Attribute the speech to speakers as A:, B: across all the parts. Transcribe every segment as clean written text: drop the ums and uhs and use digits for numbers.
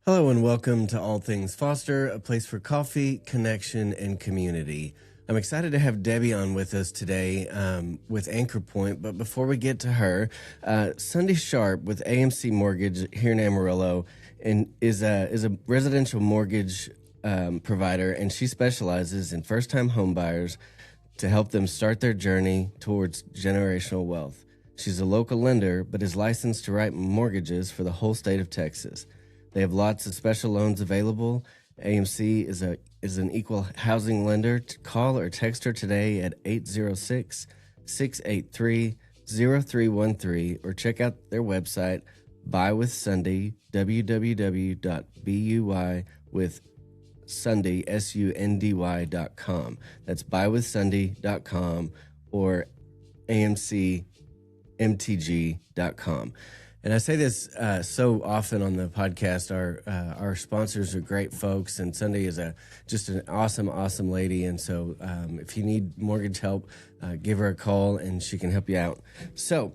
A: Hello and welcome to All Things Foster, a place for coffee, connection, and community. I'm excited to have Debbie on with us today with AnchorPoint. But before we get to her, Sunday Sharp with AMC Mortgage here in Amarillo and is a residential mortgage provider, and she specializes in first-time home buyers to help them start their journey towards generational wealth. She's a local lender, but is licensed to write mortgages for the whole state of Texas. They have lots of special loans available. AMC is an equal housing lender. Call or text her today at 806-683-0313 or check out their website, Buy with Sunday, www.buywithsunday.com. That's buywithsunday.com or amcmtg.com. And I say this so often on the podcast. Our sponsors are great folks, and Sunday is just an awesome lady. And so, if you need mortgage help, give her a call, and she can help you out. So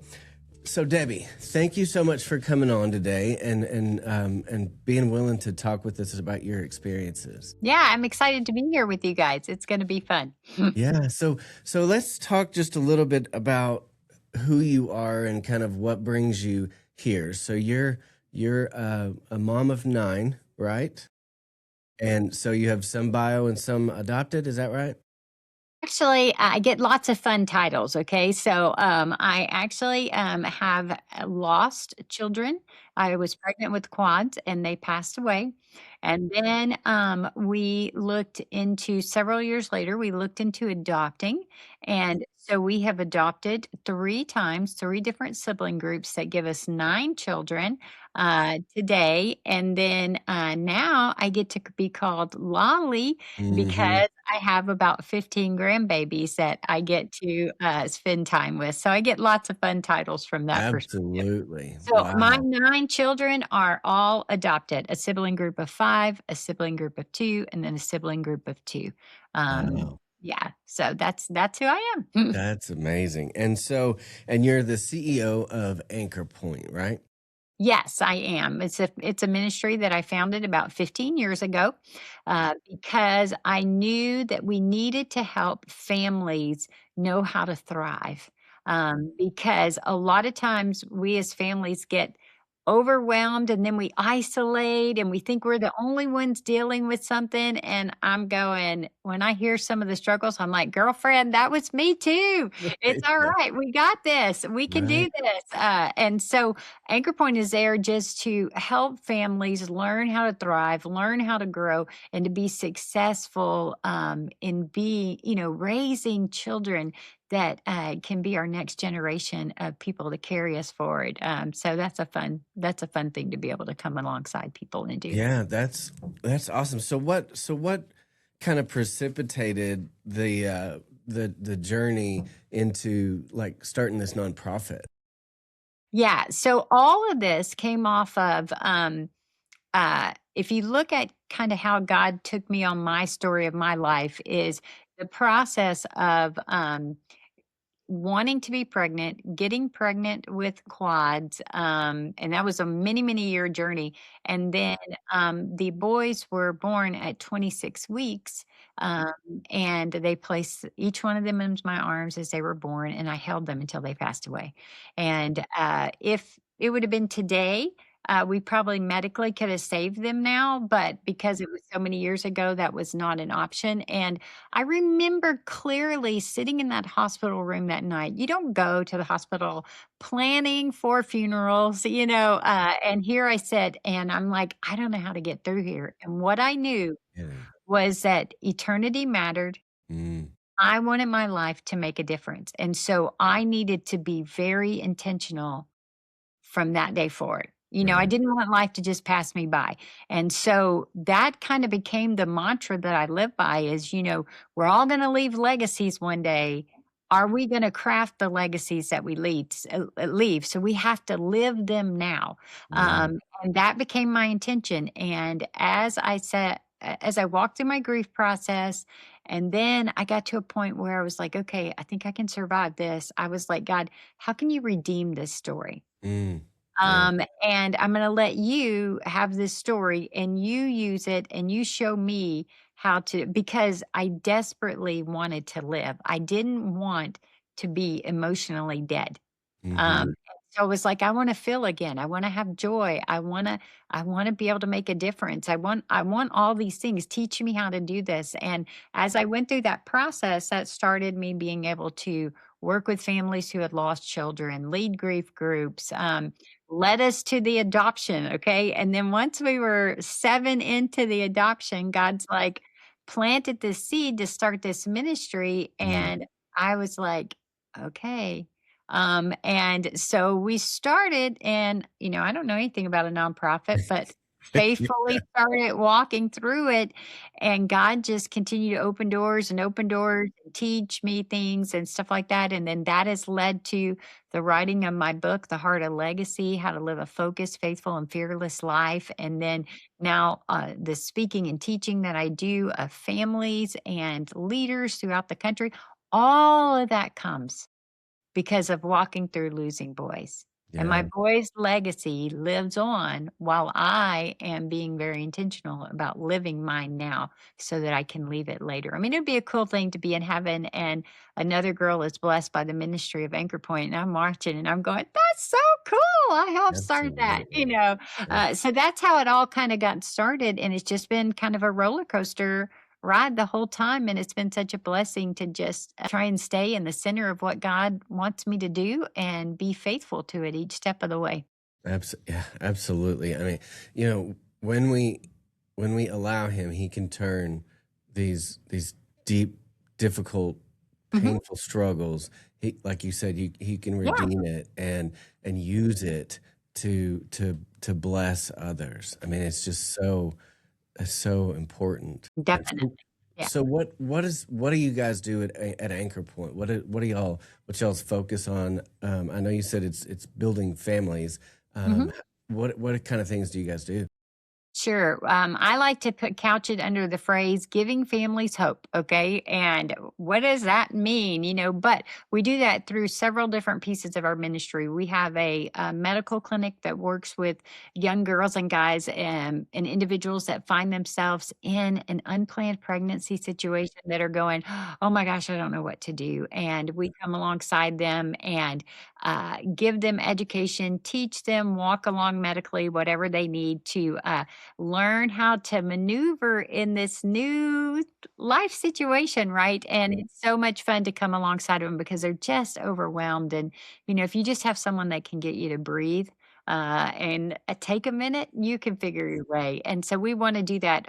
A: Debbie, thank you so much for coming on today and being willing to talk with us about your experiences.
B: Yeah, I'm excited to be here with you guys. It's going to be fun.
A: Yeah. So let's talk just a little bit about who you are and kind of what brings you here. So you're a mom of 9, right? And so you have some bio and some adopted. Is that right?
B: Actually, I get lots of fun titles. Okay, so I actually have lost children. I was pregnant with quads, and they passed away. And then we looked into several years later. We looked into adopting, and so we have adopted 3 times, 3 different sibling groups that give us 9 children today. And then now I get to be called Lolly
A: Mm-hmm.
B: because I have about 15 grandbabies that I get to spend time with. So I get lots of fun titles from that perspective.
A: Absolutely.
B: So my
A: Wow.
B: 9 children are all adopted, a sibling group of 5, a sibling group of 2, and then a sibling group of 2.
A: Wow.
B: Yeah, so that's who I am.
A: That's amazing. And you're the CEO of Anchor Point, right?
B: Yes, I am. It's a ministry that I founded about 15 years ago because I knew that we needed to help families know how to thrive. Because a lot of times we as families get overwhelmed and then we isolate and we think we're the only ones dealing with something. And I'm going, when I hear some of the struggles, I'm like, girlfriend, that was me too. It's all
A: Yeah.
B: right. We got this. We can do
A: Right.
B: this. And so Anchor Point is there just to help families learn how to thrive, learn how to grow, and to be successful in raising children that can be our next generation of people to carry us forward. So that's a fun thing to be able to come alongside people and do.
A: Yeah, that's awesome. So what kind of precipitated the journey into like starting this nonprofit?
B: Yeah. So all of this came off of if you look at kind of how God took me on my story of my life, is the process of wanting to be pregnant, getting pregnant with quads, and that was a many year journey. And then the boys were born at 26 weeks, um, and they placed each one of them in my arms as they were born, and I held them until they passed away. And if it would have been today, we probably medically could have saved them now, but because it was so many years ago, that was not an option. And I remember clearly sitting in that hospital room that night. You don't go to the hospital planning for funerals, and here I said, and I'm like, I don't know how to get through here. And what I knew
A: Yeah.
B: was that eternity mattered.
A: Mm,
B: I wanted my life to make a difference. And so I needed to be very intentional from that day forward. I
A: right.
B: didn't want life to just pass me by. And so that kind of became the mantra that I live by is, we're all going to leave legacies one day. Are we going to craft the legacies that we leave? So we have to live them now.
A: Yeah.
B: And that became my intention. And as I walked through my grief process, and then I got to a point where I was like, okay, I think I can survive this. I was like, God, how can you redeem this story?
A: Mm, Yeah.
B: And I'm going to let you have this story and you use it and you show me how to, because I desperately wanted to live. I didn't want to be emotionally dead.
A: Hmm.
B: So it was like, I want to feel again. I want to have joy. I want to be able to make a difference. I want all these things. Teach me how to do this. And as I went through that process, that started me being able to work with families who had lost children, lead grief groups, led us to the adoption. Okay. And then once we were 7 into the adoption, God's like planted this seed to start this ministry.
A: Mm.
B: And I was like, okay. And so we started, and I don't know anything about a nonprofit, but faithfully started walking through it. And God just continued to open doors and teach me things and stuff like that. And then that has led to the writing of my book, The Heart of Legacy: How to Live a Focused, Faithful, and Fearless Life. And then now the speaking and teaching that I do of families and leaders throughout the country. All of that comes because of walking through losing boys. And my
A: Yeah.
B: boy's legacy lives on while I am being very intentional about living mine now so that I can leave it later. I mean, it'd be a cool thing to be in heaven and another girl is blessed by the ministry of AnchorPoint, and I'm watching and I'm going, that's so cool. I helped start that,
A: Absolutely. Yeah.
B: So that's how it all kind of got started. And it's just been kind of a roller coaster ride the whole time, and it's been such a blessing to just try and stay in the center of what God wants me to do and be faithful to it each step of the way.
A: Yeah, absolutely. I mean, you know, when we when we allow him, he can turn these deep, difficult,
B: Mhm.
A: painful struggles. He, like you said, he can
B: Yeah,
A: redeem it and use it to bless others. I mean, it's just so important. And
B: definitely.
A: so,
B: Yeah.
A: what do you guys do at Anchor Point? What do y'all's focus on? I know you said it's building families.
B: Mhm.
A: Um, what kind of things do you guys do?
B: Sure. I like to put couch it under the phrase giving families hope. Okay. And what does that mean? But we do that through several different pieces of our ministry. We have a medical clinic that works with young girls and guys and individuals that find themselves in an unplanned pregnancy situation that are going, oh my gosh, I don't know what to do. And we come alongside them and give them education, teach them, walk along medically, whatever they need to. Learn how to maneuver in this new life situation, right? And it's so much fun to come alongside of them because they're just overwhelmed. And, if you just have someone that can get you to breathe and take a minute, you can figure your way. And so we want to do that.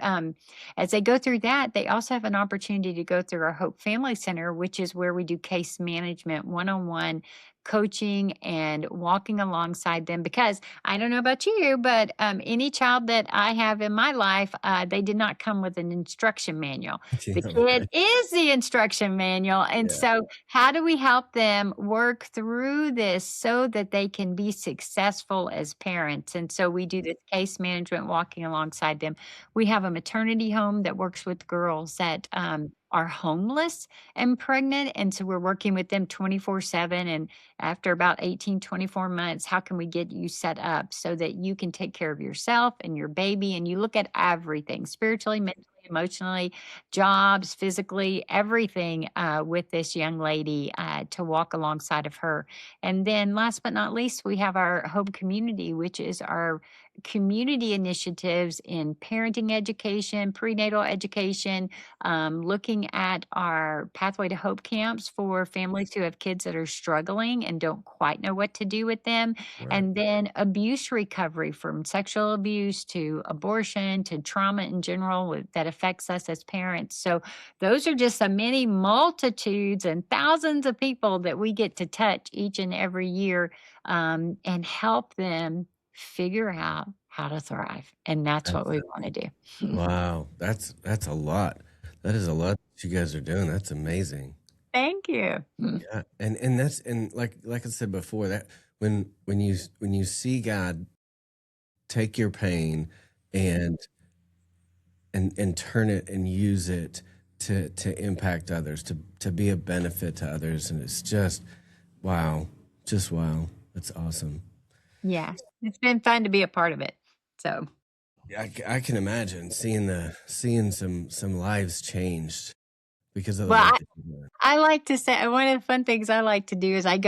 B: As they go through that, they also have an opportunity to go through our Hope Family Center, which is where we do case management, one on one coaching and walking alongside them because I don't know about you, but any child that I have in my life, they did not come with an instruction manual.
A: Yeah,
B: The kid
A: right.
B: is the instruction manual. And
A: Yeah,
B: so, how do we help them work through this so that they can be successful as parents? And so, we do this case management walking alongside them. We have a maternity home that works with girls that are homeless and pregnant. And so, we're working with them 24/7. And after about 18, 24 months, how can we get you set up so that you can take care of yourself and your baby? And you look at everything spiritually, mentally, emotionally, jobs, physically, everything with this young lady to walk alongside of her. And then last but not least, we have our Hope Community, which is our community initiatives in parenting education, prenatal education, looking at our Pathway to Hope camps for families who have kids that are struggling and don't quite know what to do with them,
A: right.
B: and then abuse recovery from sexual abuse to abortion to trauma in general that affects us as parents. So, those are just the many multitudes and thousands of people that we get to touch each and every year and help them figure out how to thrive. And that's what
A: That's
B: we want to do.
A: wow. That's a lot. That is a lot that you guys are doing. That's amazing.
B: Thank you.
A: Yeah, and that's and like I said before, that when you see God take your pain and and turn it and use it to impact others, to be a benefit to others, and it's just wow, just wow. That's awesome.
B: Yes. It's been fun to be a part of it. So,
A: Yeah, I can imagine seeing some lives changed because of the
B: well,
A: work
B: I
A: that you're doing.
B: I like to say one of the fun things I like to do is I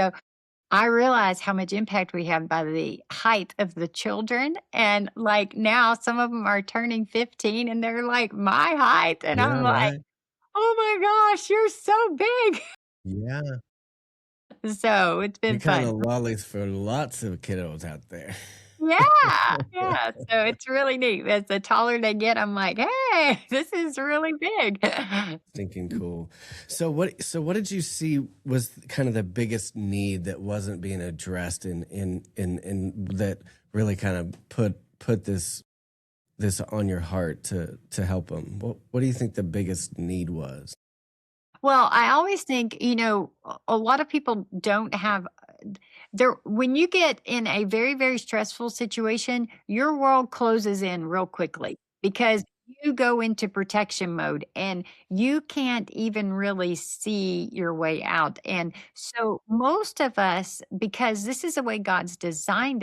B: realize how much impact we have by the height of the children, and, like, now some of them are turning 15 and they're, like, my height, and I'm
A: Yeah,
B: like,
A: right.
B: "Oh my gosh, you're so big."
A: Yeah.
B: So, it's
A: You're
B: been
A: kinda
B: fun.
A: lollies for lots of kiddos out there.
B: Yeah, yeah, so it's really neat. As the taller they get, I'm like, "Hey, this is really big."
A: Stinking cool. So what did you see was kind of the biggest need that wasn't being addressed in that really kind of put this on your heart to help them? What do you think the biggest need was?
B: Well, I always think, a lot of people don't have there when you get in a very, very stressful situation, your world closes in real quickly because you go into protection mode and you can't even really see your way out. And so most of us, because this is the way God's designed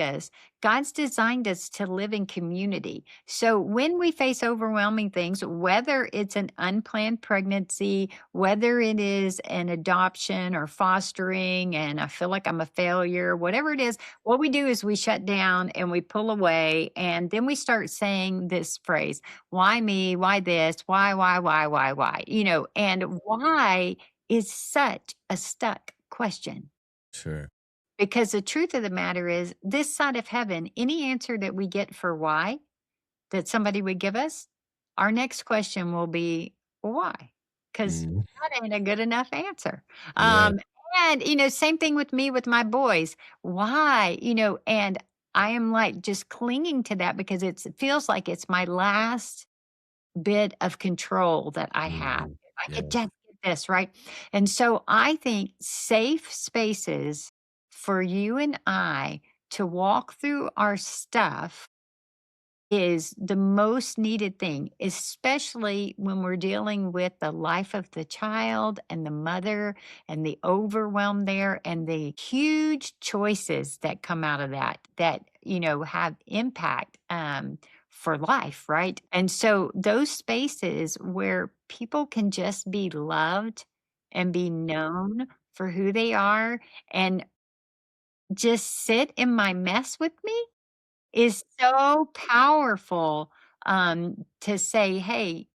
B: us to live in community. So when we face overwhelming things, whether it's an unplanned pregnancy, whether it is an adoption or fostering, and I feel like I'm a failure, whatever it is, what we do is we shut down and we pull away. And then we start saying this phrase, why me? Why this? Why? And why is such a stuck question.
A: Sure.
B: Because the truth of the matter is, this side of heaven, any answer that we get for why that somebody would give us, our next question will be, "Well, why?" Because
A: Mhm.
B: that ain't a good enough answer.
A: Right.
B: Um, and, same thing with me with my boys. Why? And I am like just clinging to that because it feels like it's my last bit of control that I have.
A: Mhm.
B: If I could
A: Yeah.
B: just get this, right? And so I think safe spaces for you and I to walk through our stuff is the most needed thing, especially when we're dealing with the life of the child and the mother and the overwhelm there and the huge choices that come out of that have impact for life, right? And so those spaces where people can just be loved and be known for who they are and just sit in my mess with me is so powerful, to say, "Hey,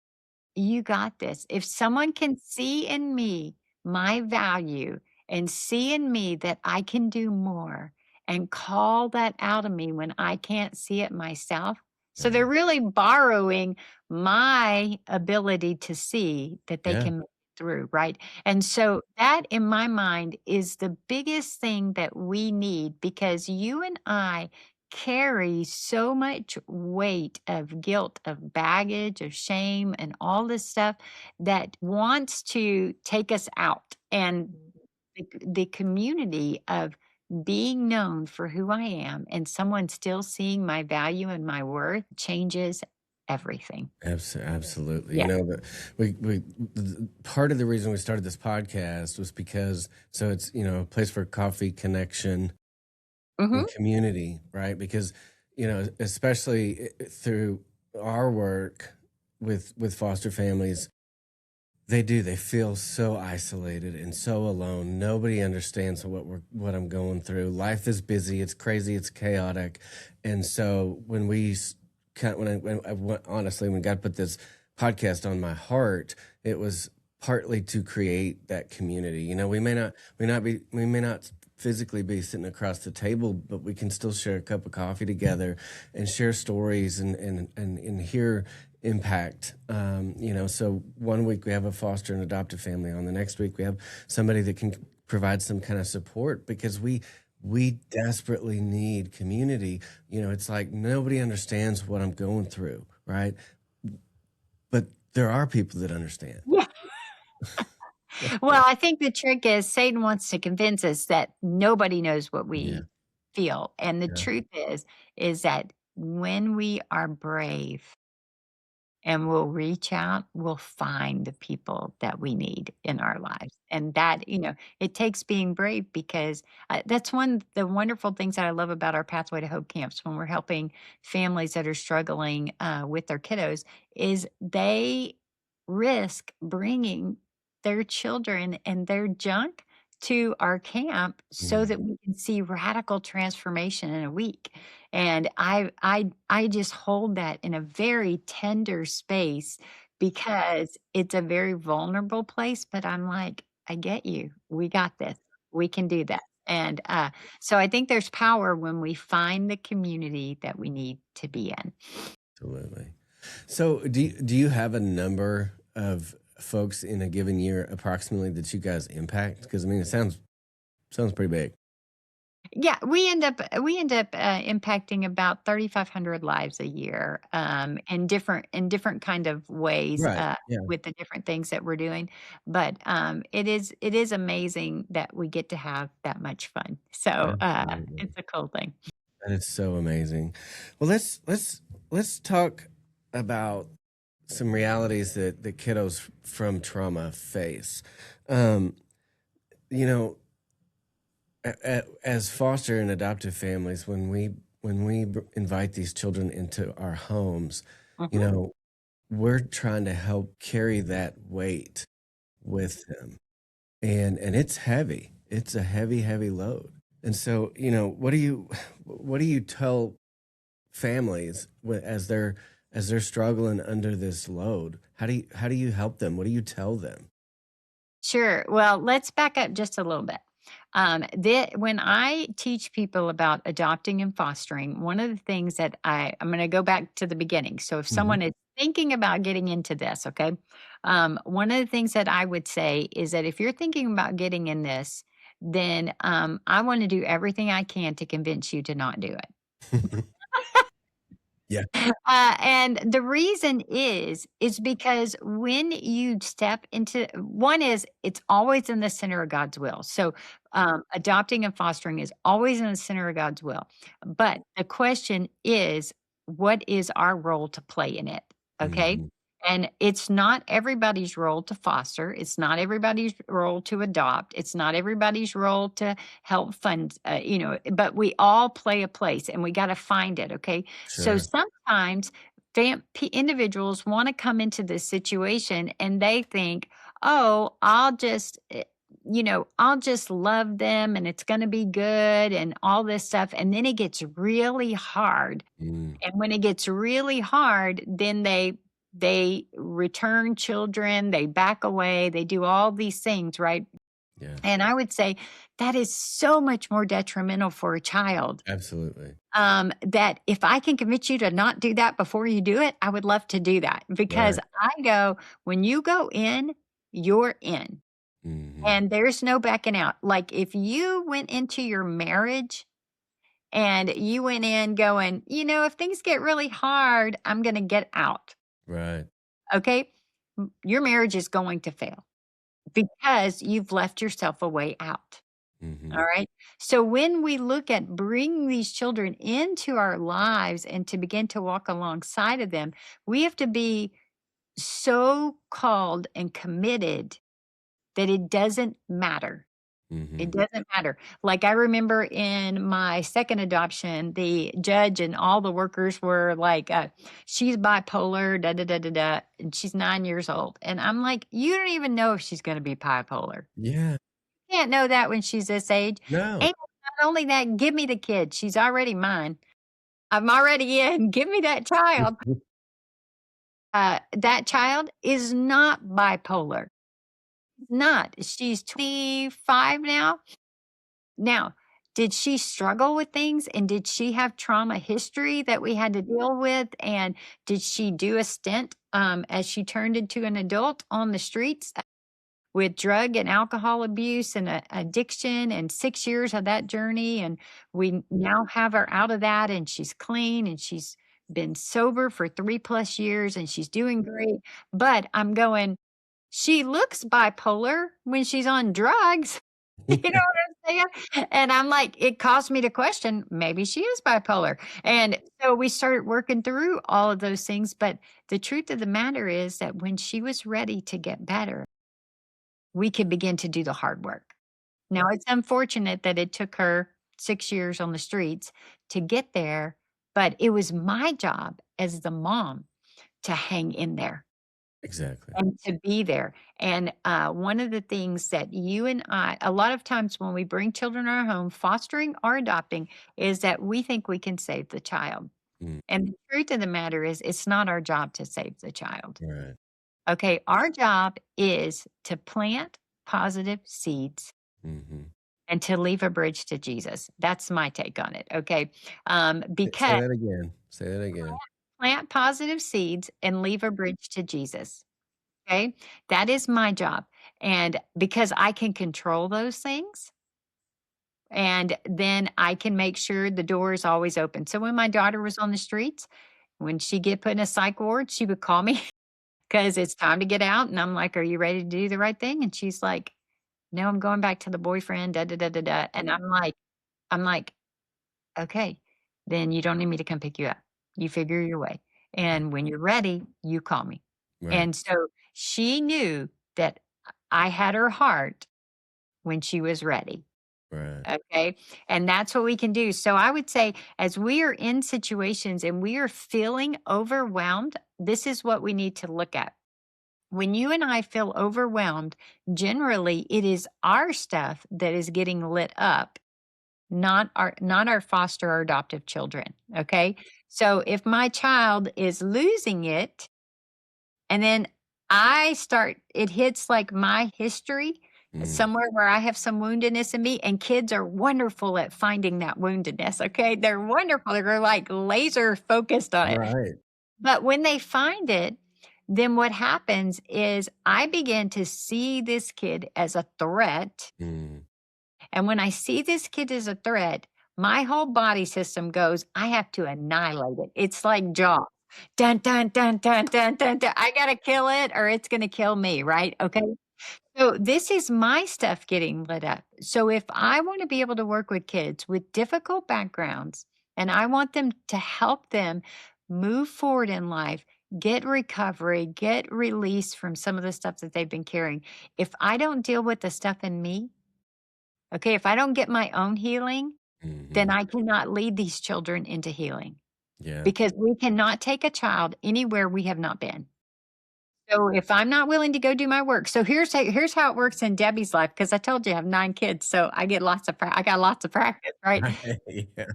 B: you got this." If someone can see in me my value and see in me that I can do more and call that out of me when I can't see it myself. So they're
A: Right.
B: really borrowing my ability to see that they
A: Yeah.
B: can make it through, right? And so that in my mind is the biggest thing that we need because you and I carry so much weight of guilt, of baggage, of shame, and all this stuff that wants to take us out. And the community of being known for who I am and someone still seeing my value and my worth changes everything.
A: Absolutely.
B: Yeah.
A: That part of the reason we started this podcast was because it's a place for coffee, connection,
B: Hmm.
A: and community, right? Because especially through our work with foster families, they feel so isolated and so alone. Nobody understands what I'm going through. Life is busy, it's crazy, it's chaotic. And so when we s- kind when I went, honestly, when God put this podcast on my heart, it was partly to create that community. We may not physically be sitting across the table, but we can still share a cup of coffee together and share stories and hear impact. So one week we have a foster and adoptive family on. The next week we have somebody that can provide some kind of support because we desperately need community. It's like nobody understands what I'm going through, right? But there are people that understand.
B: Yeah. Well, I think the trick is Satan wants to convince us that nobody knows what
A: Yeah,
B: we feel. And the
A: yeah,
B: truth is that when we are brave and we'll reach out, we'll find the people that we need in our lives. And that, it takes being brave because that's one of the wonderful things that I love about our Pathway to Hope camps when we're helping families that are struggling with their kiddos is they risk bringing their children and their junk to our camp so that
A: Mm.
B: we can see radical transformation in a week. And I just hold that in a very tender space because it's a very vulnerable place, but I'm like, "I get you. We got this. We can do that." And, so I think there's power when we find the community that we need to be in.
A: Absolutely. So, do you have a number of folks in a given year approximately that you guys impact? Because I mean, it sounds pretty big.
B: Yeah, we end up impacting about 3,500 lives a year, in different kind of ways,
A: Right. Yeah.
B: with the different things that we're doing. But, it is amazing that we get to have that much fun. So,
A: Absolutely.
B: it's a cool thing.
A: That is so amazing. Well, let's talk about some realities that kiddos from trauma face. Um, you know, as foster and adoptive families, when we invite these children into our homes, you
B: Mhm.
A: know, we're trying to help carry that weight with them, and it's heavy. It's a heavy, heavy load. And so, what do you tell families as they're struggling under this load? How do you help them? What do you tell them?
B: Sure. Well, let's back up just a little bit. When I teach people about adopting and fostering, one of the things that I'm going to go back to the beginning. So, if
A: Mhm.
B: someone is thinking about getting into this, okay, one of the things that I would say is that if you're thinking about getting in this, then I want to do everything I can to convince you to not do it.
A: Yeah.
B: And the reason is because when you step into one is it's always in the center of God's will. So, adopting and fostering is always in the center of God's will. But the question is, what is our role to play in it? Okay.
A: Mhm.
B: And it's not everybody's role to foster. It's not everybody's role to adopt. It's not everybody's role to help fund, but we all play a place and we got to find it. Okay. So
A: Sure.
B: sometimes individuals want to come into this situation and they think, "Oh, I'll just love them and it's going to be good and all this stuff." And then it gets really hard.
A: Mm.
B: And when it gets really hard, then they return children, they back away, they do all these things, right?
A: Yeah.
B: And I would say that is so much more detrimental for a child
A: Absolutely.
B: that if I can convince you to not do that before you do it, I would love to do that because
A: Right.
B: I go, when you go in, you're in
A: Mhm.
B: and there's no backing out. Like if you went into your marriage and you went in going, if things get really hard, I'm going to get out.
A: Right.
B: Okay. Your marriage is going to fail because you've left yourself a way out. All
A: Mhm.
B: right. So when we look at bringing these children into our lives and to begin to walk alongside of them, we have to be so called and committed that it doesn't matter. It
A: Mhm.
B: doesn't matter. Like I remember in my second adoption, the judge and all the workers were like, she's bipolar, da da da da da, and she's 9 years old. And I'm like, you don't even know if she's going to be bipolar.
A: Yeah.
B: Can't know that when she's this age.
A: No.
B: And not only that, give me the kid. She's already mine. I'm already in. Give me that child. That child is not bipolar. Not. She's 25 now. Now, did she struggle with things and did she have trauma history that we had to deal with? And did she do a stint as she turned into an adult on the streets? With drug and alcohol abuse and addiction and 6 years of that journey, and we now have her out of that, and she's clean, and she's been sober for 3 plus years, and she's doing great, but I'm going, "She looks bipolar when she's on drugs." You know? And I'm like, it caused me to question, maybe she is bipolar. And so we started working through all of those things. But the truth of the matter is that when she was ready to get better, we could begin to do the hard work. Now, it's unfortunate that it took her 6 years on the streets to get there, but it was my job as the mom to hang in there
A: Exactly.
B: and to be there. And one of the things that you and I, a lot of times when we bring children in our home, fostering or adopting, is that we think we can save the child.
A: Mm,
B: And the truth of the matter is, it's not our job to save the child.
A: right.
B: Okay. Our job is to plant positive seeds
A: Mhm.
B: and to leave a bridge to Jesus. That's my take on it. Okay.
A: Say
B: Because
A: that again. Say that again.
B: plant positive seeds and leave a bridge to Jesus. Okay. That is my job. And because I can control those things, and then I can make sure the door is always open. So when my daughter was on the streets, when she get put in a psych ward, she would call me because it's time to get out. And I'm like, "Are you ready to do the right thing?" And she's like, "No, I'm going back to the boyfriend." Da da da da da. And I'm like, "Okay, then you don't need me to come pick you up. You figure your way. And when you're ready, you call me."
A: Right.
B: And so she knew that I had her heart when she was ready.
A: Right.
B: Okay. And that's what we can do. So I would say, as we are in situations and we are feeling overwhelmed, this is what we need to look at. When you and I feel overwhelmed, generally it is our stuff that is getting lit up, not our foster or adoptive children. Okay. So if my child is losing it, and then it hits like my history
A: Mm.
B: somewhere where I have some woundedness in me, and kids are wonderful at finding that woundedness. Okay. They're wonderful. They're like laser focused on it.
A: Right.
B: But when they find it, then what happens is I begin to see this kid as a threat.
A: Mm.
B: And when I see this kid as a threat, my whole body system goes, I have to annihilate it. It's like Jaws. Dun, dun, dun, dun, dun, dun, dun. I got to kill it or it's going to kill me, right? Okay. So this is my stuff getting lit up. So if I want to be able to work with kids with difficult backgrounds and I want them to help them move forward in life, get recovery, get release from some of the stuff that they've been carrying, if I don't deal with the stuff in me, okay, if I don't get my own healing, then
A: Mhm.
B: I cannot lead these children into healing
A: Yeah.
B: because we cannot take a child anywhere we have not been. So if I'm not willing to go do my work, so here's how it works in Debbie's life because I told you I have 9 kids, so I got lots of practice, right?
A: Right. Yeah.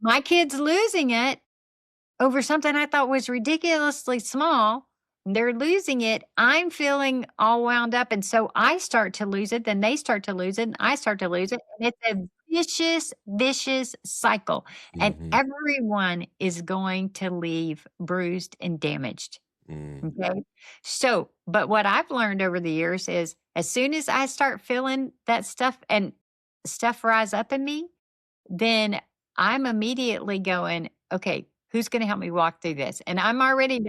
B: My kid's losing it over something I thought was ridiculously small. They're losing it. I'm feeling all wound up. And so I start to lose it. Then they start to lose it. And I start to lose it. And it's a vicious, vicious cycle. And
A: Mhm.
B: everyone is going to leave bruised and damaged.
A: Mm.
B: Okay. So, but what I've learned over the years is as soon as I start feeling that stuff and stuff rise up in me, then I'm immediately going, "Okay, who's gonna help me walk through this?" And I'm already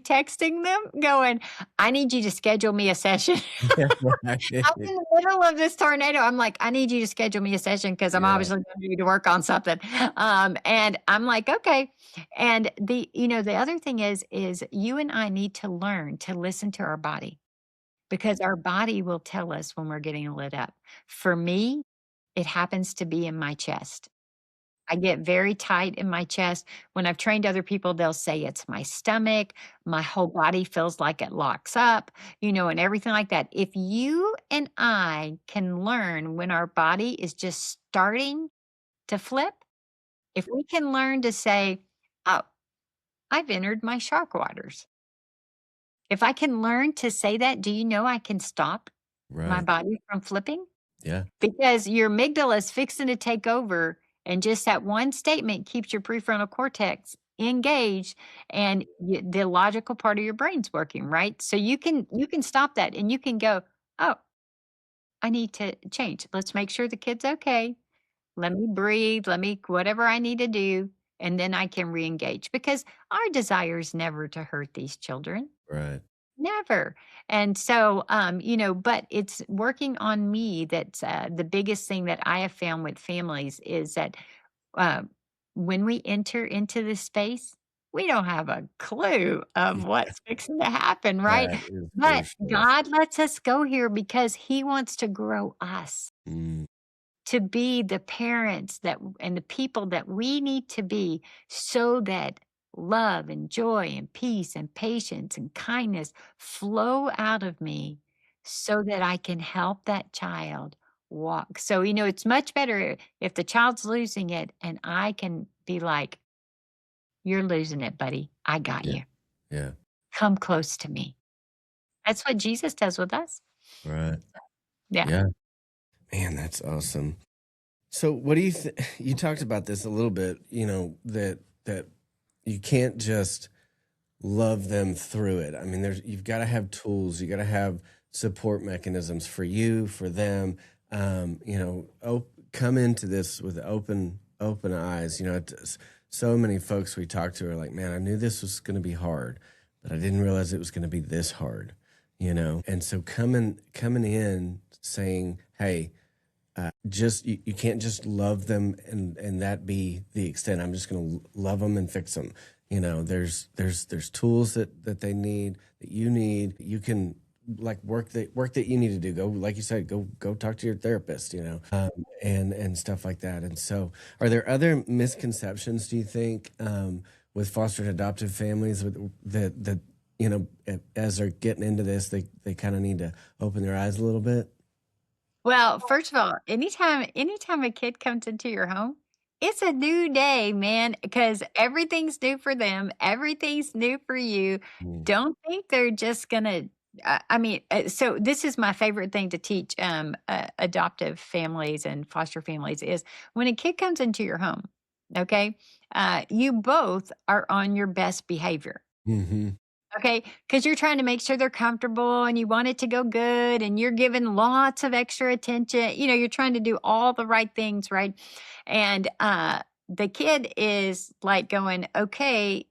B: texting them going, "I need you to schedule me a session."
A: Yeah, right.
B: I'm in the middle of this tornado. I'm like, "I need you to schedule me a session because 'cause I'm
A: Yeah.
B: obviously gonna need to work on something." And I'm like, "Okay." And the other thing is you and I need to learn to listen to our body because our body will tell us when we're getting lit up. For me, it happens to be in my chest. I get very tight in my chest. When I've trained other people, they'll say it's my stomach. My whole body feels like it locks up, and everything like that. If you and I can learn when our body is just starting to flip, if we can learn to say, oh, I've entered my shark waters. If I can learn to say that, do you know I can stop my
A: Right.
B: body from flipping?
A: Yeah.
B: Because your amygdala is fixing to take over, and just that one statement keeps your prefrontal cortex engaged, and the logical part of your brain's working, right? So you can stop that, and you can go, "Oh, I need to change. Let's make sure the kid's okay. Let me breathe. Let me whatever I need to do, and then I can reengage." Because our desire is never to hurt these children.
A: Right.
B: Never. And so, but it's working on me that's the biggest thing that I have found with families is that uh, when we enter into this space, we don't have a clue of what's fixing to happen, right?
A: That is for
B: But
A: sure.
B: God lets us go here because He wants to grow us
A: Mm,
B: to be the parents that and the people that we need to be so that love and joy and peace and patience and kindness flow out of me so that I can help that child walk. So, it's much better if the child's losing it and I can be like, "You're losing it, buddy. I got
A: yeah,
B: you.
A: yeah,
B: Come close to me." That's what Jesus does with us.
A: right.
B: Yeah.
A: Yeah. Man, that's awesome. So what do you you talked about this a little bit, that you can't just love them through it. I mean, you've got to have tools, you got to have support mechanisms for you, for them. Come into this with open eyes. So many folks we talk to are like, man, I knew this was going to be hard, but I didn't realize it was going to be this hard. And so coming in saying, hey, just you can't just love them and that be the extent. I'm just going to love them and fix them. There's tools that they need, that you need. You can like work that you need to do. Go, like you said, go talk to your therapist. And stuff like that. And so, are there other misconceptions, do you think, with foster and adoptive families that as they're getting into this, they kind of need to open their eyes a little bit?
B: Well, first of all, anytime a kid comes into your home, it's a new day, man, because everything's new for them, everything's new for you.
A: Mm.
B: Don't think they're just gonna so this is my favorite thing to teach adoptive families and foster families is when a kid comes into your home, okay, you both are on your best behavior.
A: Mm-hmm.
B: Okay, because 'cause you're trying to make sure they're comfortable and you want it to go good and you're giving lots of extra attention. You're trying to do all the right things, right? And, the kid is, like, going, "Okay."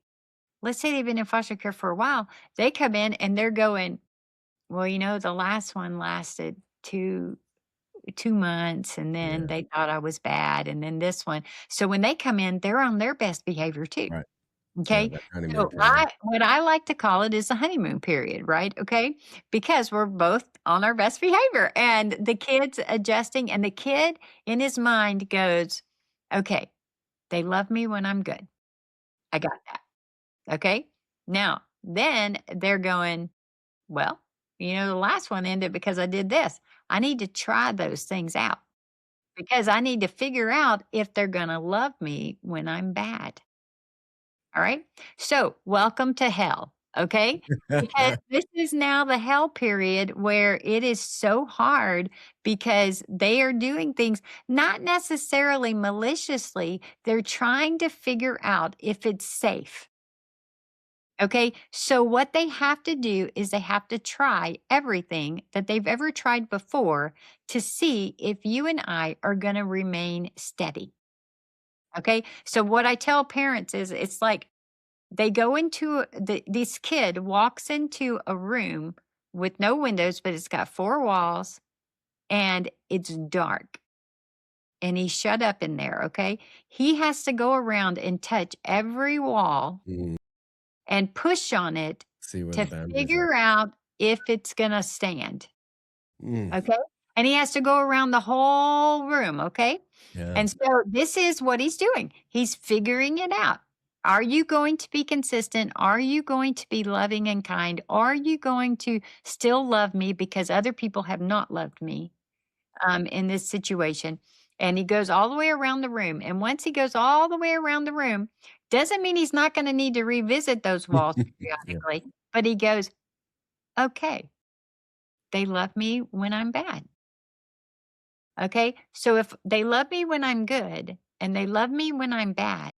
B: Let's say they've been in foster care for a while. They come in and they're going, "Well, the last one lasted 2 months, and then
A: Yeah.
B: they thought I was bad, and then this one." So when they come in, they're on their best behavior too.
A: Right. Yeah,
B: Okay.
A: that honeymoon
B: So
A: period.
B: what I like to call it is the honeymoon period, right? Okay. Because we're both on our best behavior and the kid's adjusting, and the kid in his mind goes, okay, they love me when I'm good. I got that. Okay. Now, then they're going, well, the last one ended because I did this. I need to try those things out because I need to figure out if they're going to love me when I'm bad. All right. So, welcome to hell. Okay. Because this is now the hell period where it is so hard because they are doing things not necessarily maliciously. They're trying to figure out if it's safe. Okay. So, what they have to do is they have to try everything that they've ever tried before to see if you and I are going to remain steady. Okay. So, what I tell parents is it's like, they go into this kid walks into a room with no windows, but it's got 4 walls and it's dark. And he's shut up in there, okay? He has to go around and touch every wall
A: Mm,
B: and push on it
A: see where the
B: to
A: boundaries are.
B: figure out if it's gonna stand.
A: Mm,
B: Okay? And he has to go around the whole room, okay?
A: yeah.
B: And so this is what he's doing. He's figuring it out. Are you going to be consistent? Are you going to be loving and kind? Are you going to still love me because other people have not loved me in this situation? And he goes all the way around the room. And once he goes all the way around the room, doesn't mean he's not going to need to revisit those walls
A: Yeah.
B: periodically, but he goes, okay, they love me when I'm bad. Okay. So if they love me when I'm good and they love me when I'm bad,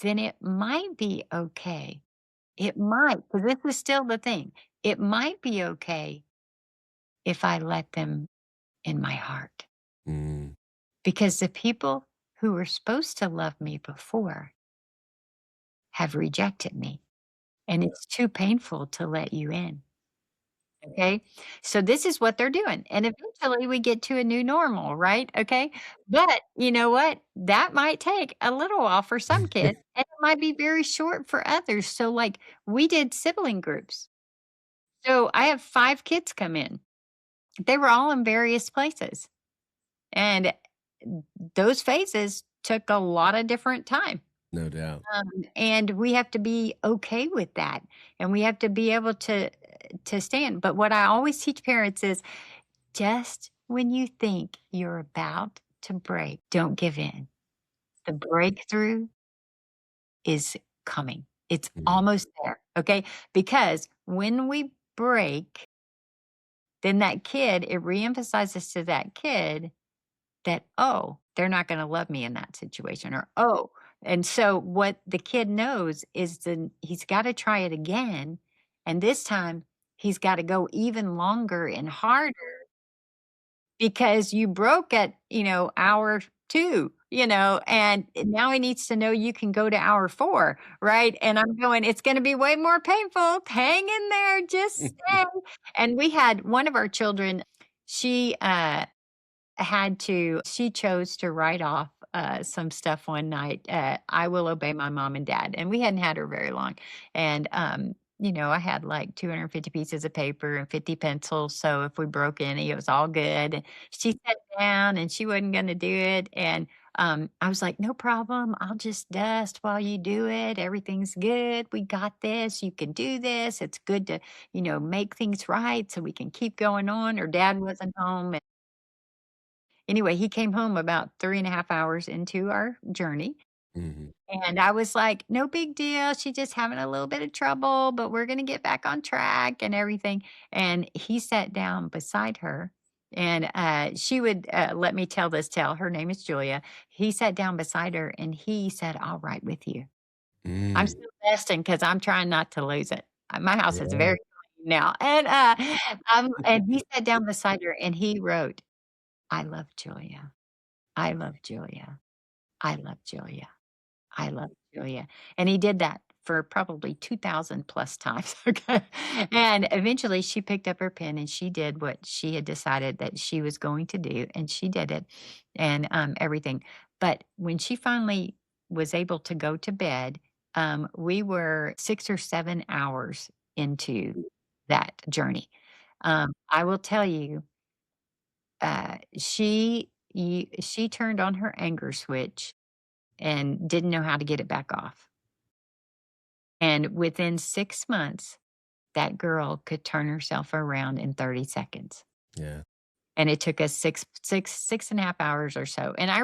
B: then it might be okay. It might, because this is still the thing. It might be okay if I let them in my heart
A: Mm,
B: because the people who were supposed to love me before have rejected me and it's too painful to let you in. Okay. So this is what they're doing. And eventually we get to a new normal, right? Okay. But you know what? That might take a little while for some kids and it might be very short for others. So, like, we did sibling groups. So I have 5 kids come in. They were all in various places. And those phases took a lot of different time.
A: No doubt.
B: And we have to be okay with that. And we have to be able to stand. But what I always teach parents is just when you think you're about to break, don't give in. The breakthrough is coming. It's
A: Mhm.
B: almost there. Okay. Because when we break, then that kid, it reemphasizes to that kid that, oh, they're not going to love me in that situation, or, oh. And so what the kid knows is then he's got to try it again. And this time he's got to go even longer and harder because you broke at, hour 2, and now he needs to know you can go to hour 4, right? And I'm going, "It's gonna be way more painful. Hang in there, just stay." And we had one of our children, she, she chose to write off, some stuff one night, "I will obey my mom and dad," and we hadn't had her very long, and, I had, like, 250 pieces of paper and 50 pencils, so if we broke any, it was all good, and she sat down, and she wasn't gonna do it, and, I was like, "No problem, I'll just dust while you do it, everything's good, we got this, you can do this, it's good to, make things right so we can keep going on." Her dad wasn't home. Anyway, he came home about 3.5 hours into our journey,
A: Mhm.
B: and I was like, "No big deal, she's just having a little bit of trouble, but we're gonna get back on track and everything." And he sat down beside her, and, she would, let me tell this tale. Her name is Julia. He sat down beside her, and he said, "I'll write with you." I'm
A: Mm.
B: still nesting because 'cause I'm trying not to lose it. My house is
A: Yeah.
B: very clean now, and he sat down beside her, and he wrote, "I love Julia. I love Julia. I love Julia. I love Julia." And he did that for probably 2,000 plus times, okay? And eventually she picked up her pen and she did what she had decided that she was going to do, and she did it and, everything. But when she finally was able to go to bed, we were 6 or 7 hours into that journey. I will tell you, she turned on her anger switch and didn't know how to get it back off. And within 6 months, that girl could turn herself around in 30 seconds.
A: Yeah.
B: And it took us 6.5 hours or so. And I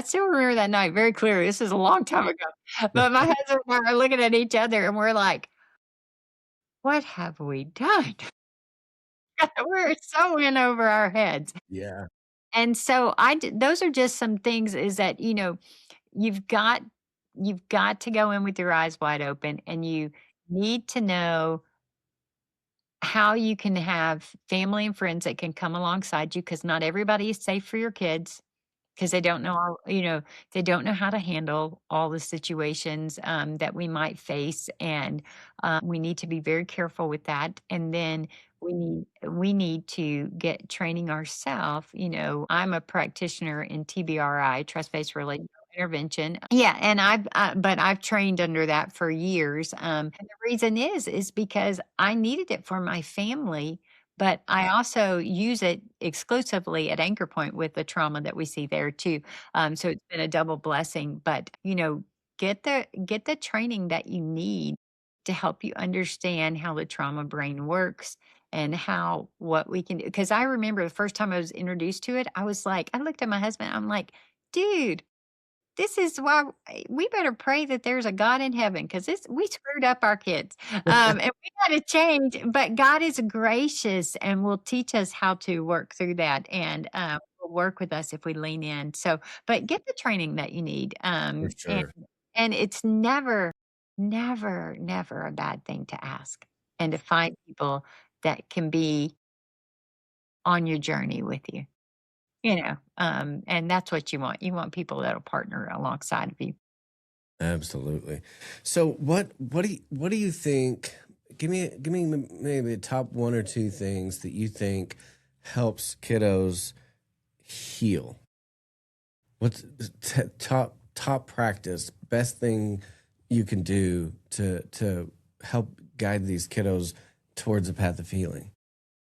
B: still remember that night very clearly. This is a long time ago. But my husband and I are looking at each other and we're like, "What have we done?" We're so in over our heads.
A: Yeah.
B: And so those are just some things is that, you've got you've got to go in with your eyes wide open, and you need to know how you can have family and friends that can come alongside you, because not everybody is safe for your kids, because they don't know how to handle all the situations, that we might face, and, we need to be very careful with that, and then we need to get training ourselves. I'm a practitioner in TBRI, trust-based relational intervention. Yeah, and I've trained under that for years, and the reason is because I needed it for my family, but I also use it exclusively at AnchorPoint with the trauma that we see there too. So it's been a double blessing, but, get the training that you need to help you understand how the trauma brain works and how what we can do. Because I remember the first time I was introduced to it, I looked at my husband, I'm like, "Dude, this is why we better pray that there's a God in heaven, because this we screwed up our kids, and we gotta change." But God is gracious and will teach us how to work through that, and, will work with us if we lean in. So, but get the training that you need,
A: For
B: and
A: sure.
B: it's never, never, never a bad thing to ask and to find people that can be on your journey with you. And that's what you want. You want people that'll partner alongside of you.
A: Absolutely. So what do you think maybe the top one or two things that you think helps kiddos heal. What's top practice, best thing you can do to help guide these kiddos towards a path of healing?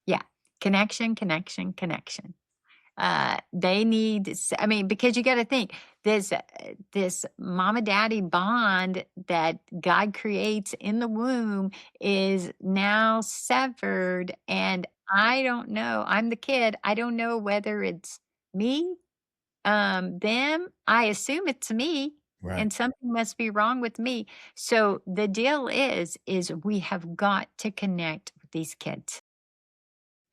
B: Yeah. Connection, connection, connection. They need, I mean, because you got to think this mama daddy bond that God creates in the womb is now severed. And I don't know, I'm the kid. I don't know whether it's me, them. I assume it's me
A: Right.
B: and something must be wrong with me. So the deal is we have got to connect with these kids.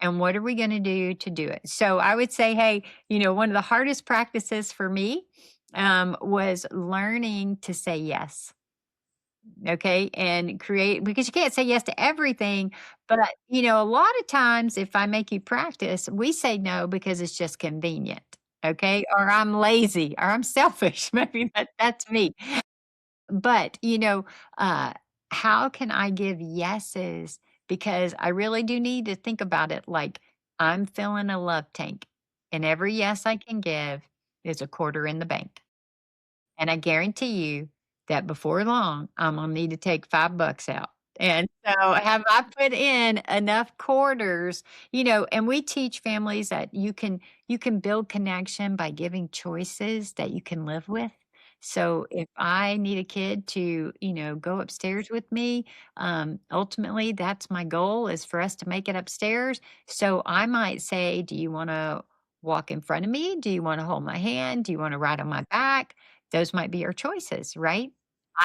B: And what are we gonna do to do it? So I would say, hey, one of the hardest practices for me, was learning to say yes, okay? And create because you can't say yes to everything, but, a lot of times if I make you practice, we say no because it's just convenient, okay? Or I'm lazy or I'm selfish. Maybe that's me. But, how can I give yeses? Because I really do need to think about it like I'm filling a love tank, and every yes I can give is a quarter in the bank. And I guarantee you that before long, I'm gonna need to take $5 out. And so have I put in enough quarters, and we teach families that you can build connection by giving choices that you can live with. So if I need a kid to, go upstairs with me, ultimately that's my goal is for us to make it upstairs. So I might say, do you want to walk in front of me? Do you want to hold my hand? Do you want to ride on my back? Those might be our choices, right?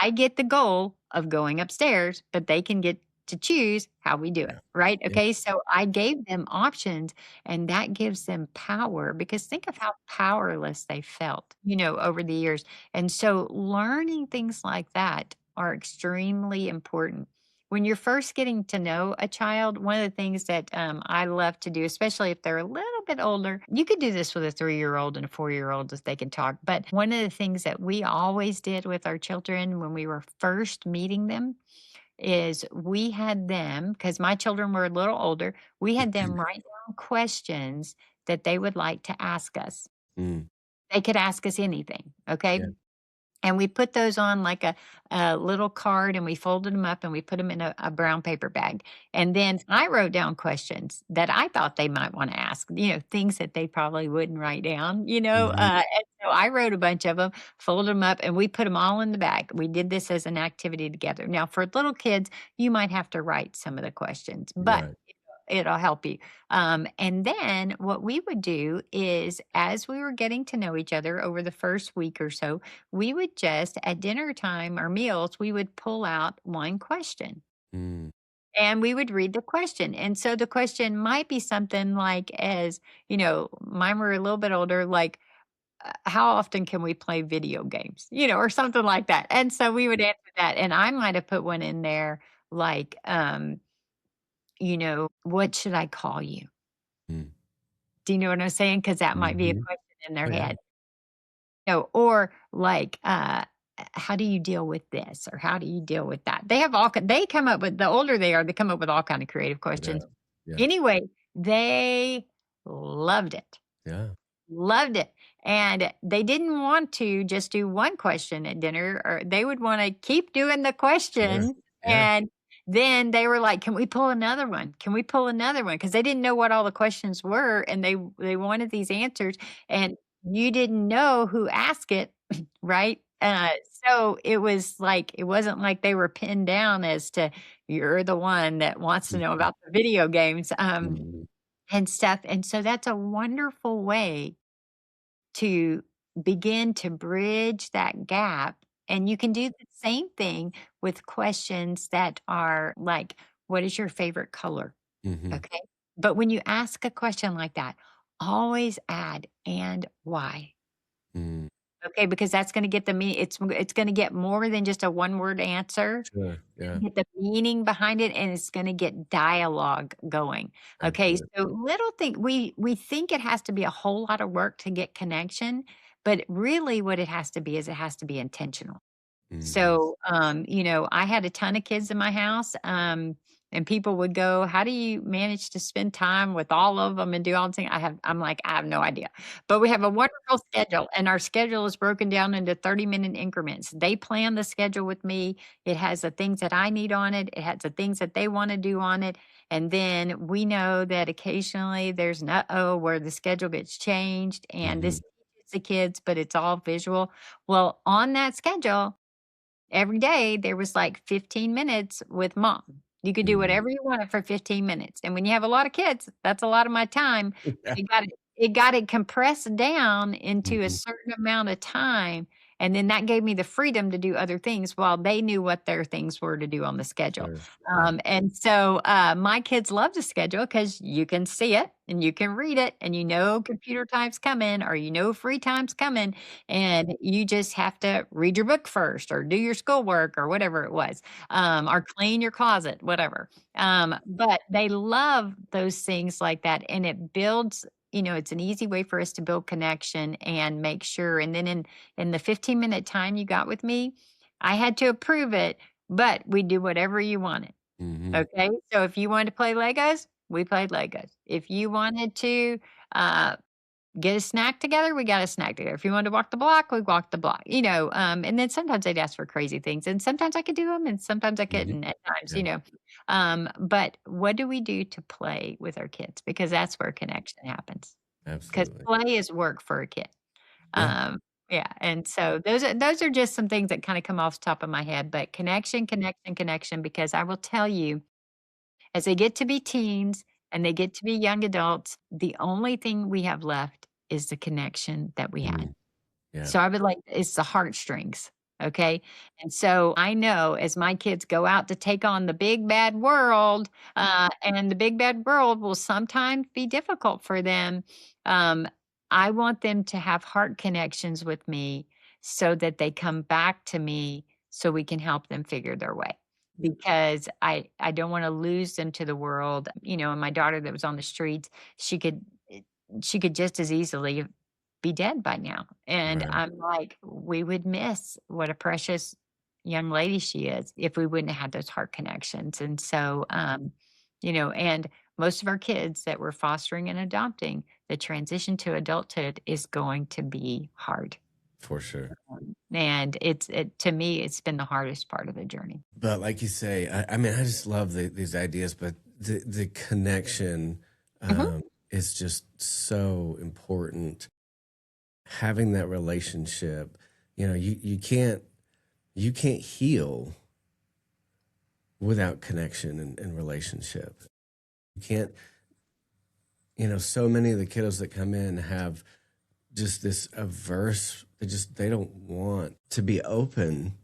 B: I get the goal of going upstairs, but they can get to choose how we do it,
A: Yeah.
B: right?
A: Yeah.
B: Okay, so I gave them options and that gives them power because think of how powerless they felt, over the years. And so learning things like that are extremely important. When you're first getting to know a child, one of the things that I love to do, especially if they're a little bit older, you could do this with a 3-year old and a 4-year old if they can talk. But one of the things that we always did with our children when we were first meeting them is we had them, because my children were a little older, we had them write down questions that they would like to ask us.
A: Mm,
B: They could ask us anything,
A: yeah.
B: okay? And we put those on like a little card and we folded them up and we put them in a brown paper bag. And then I wrote down questions that I thought they might want to ask, things that they probably wouldn't write down,
A: Mhm.
B: and so I wrote a bunch of them, folded them up, and we put them all in the bag. We did this as an activity together. Now, for little kids, you might have to write some of the questions, but
A: Right.
B: it'll help you. And then what we would do is, as we were getting to know each other over the first week or so, we would just at dinner time or meals, we would pull out one question
A: Mm,
B: and we would read the question. And so the question might be something like, as mine were a little bit older, like, how often can we play video games, or something like that. And so we would answer that. And I might have put one in there like, what should I call you?
A: mm,
B: Do you know what I'm saying? Because that might be a
A: mhm.
B: question in their
A: Oh, yeah.
B: head. Or like, how do you deal with this or how do you deal with that? They have they come up with the older they are, they come up with all kind of creative
A: Yeah.
B: questions.
A: Yeah.
B: Anyway, they loved it.
A: Yeah.
B: Loved it, and they didn't want to just do one question at dinner, or they would wanna keep doing the
A: Sure.
B: questions,
A: Yeah.
B: and then they were like, "Can we pull another one? Can we pull another one?" Because they didn't know what all the questions were, and they wanted these answers, and you didn't know who asked it, right? So it was like it wasn't like they were pinned down as to, "You're the one that wants to know
A: Mhm.
B: about the video games,"
A: Mhm.
B: and stuff, and so that's a wonderful way to begin to bridge that gap. And you can do the same thing with questions that are like, what is your favorite color?
A: Mhm.
B: Okay. But when you ask a question like that, always add and why.
A: Mm.
B: Okay, because that's going to get the it's going to get more than just a one word answer.
A: Sure. Yeah.
B: Get the meaning behind it and it's going to get dialogue going. Okay,
A: Absolutely.
B: so little thing we think it has to be a whole lot of work to get connection, but really what it has to be is it has to be intentional.
A: Mhm.
B: So, I had a ton of kids in my house, and people would go, "How do you manage to spend time with all of them and do all the things?" I'm like, "I have no idea." But we have a wonderful schedule, and our schedule is broken down into 30-minute increments. They plan the schedule with me. It has the things that I need on it. It has the things that they wanna do on it, and then we know that occasionally there's an uh-oh where the schedule gets changed, and this
A: Mhm.
B: teaches the kids, but it's all visual. Well, on that schedule every day, there was like 15 minutes with mom. You could do
A: Mhm.
B: whatever you wanted for 15 minutes, and when you have a lot of kids, that's a lot of my time, but
A: Yeah.
B: it got it compressed down into a
A: Mhm.
B: certain amount of time, and then that gave me the freedom to do other things while they knew what their things were to do on the schedule.
A: Sure. Yeah.
B: And so, my kids love the schedule because you can see it, and you can read it, and you know computer time's coming, or you know free time's coming, and you just have to read your book first or do your schoolwork or whatever it was, or clean your closet, whatever. But they love those things like that. And it builds, it's an easy way for us to build connection and make sure. And then in the 15-minute time you got with me, I had to approve it, but we do whatever you wanted.
A: Mhm.
B: Okay. So if you wanted to play Legos, we played Legos. If you wanted to, uh, get a snack together, we got a snack together. If you wanted to walk the block, we walked the block, and then sometimes they'd ask for crazy things, and sometimes I could do them, and sometimes I
A: Mhm.
B: couldn't at times,
A: Yeah.
B: but what do we do to play with our kids? Because that's where connection happens. Because
A: Absolutely.
B: play is work for a kid.
A: Yeah.
B: Um, yeah, and so those are just some things that kinda come off the top of my head, but connection, connection, connection, because I will tell you, as they get to be teens and they get to be young adults, the only thing we have left is the connection that we had.
A: Mm. Yeah.
B: So I would like it's the heartstrings, okay? And so I know as my kids go out to take on the big bad world, and the big bad world will sometimes be difficult for them, um, I want them to have heart connections with me so that they come back to me so we can help them figure their way. Because I don't wanna lose them to the world, and my daughter that was on the streets, she could she could just as easily be dead by now. And
A: Right.
B: I'm like, we would miss what a precious young lady she is if we wouldn't have had those heart connections. And so, and most of our kids that we're fostering and adopting, the transition to adulthood is going to be hard.
A: For sure.
B: And to me, it's been the hardest part of the journey.
A: But like you say, I mean, I just love these ideas, but the connection
B: Mhm.
A: is just so important. Having that relationship, you can't heal without connection and relationship. You can't, so many of the kiddos that come in have just this averse, they don't want to be open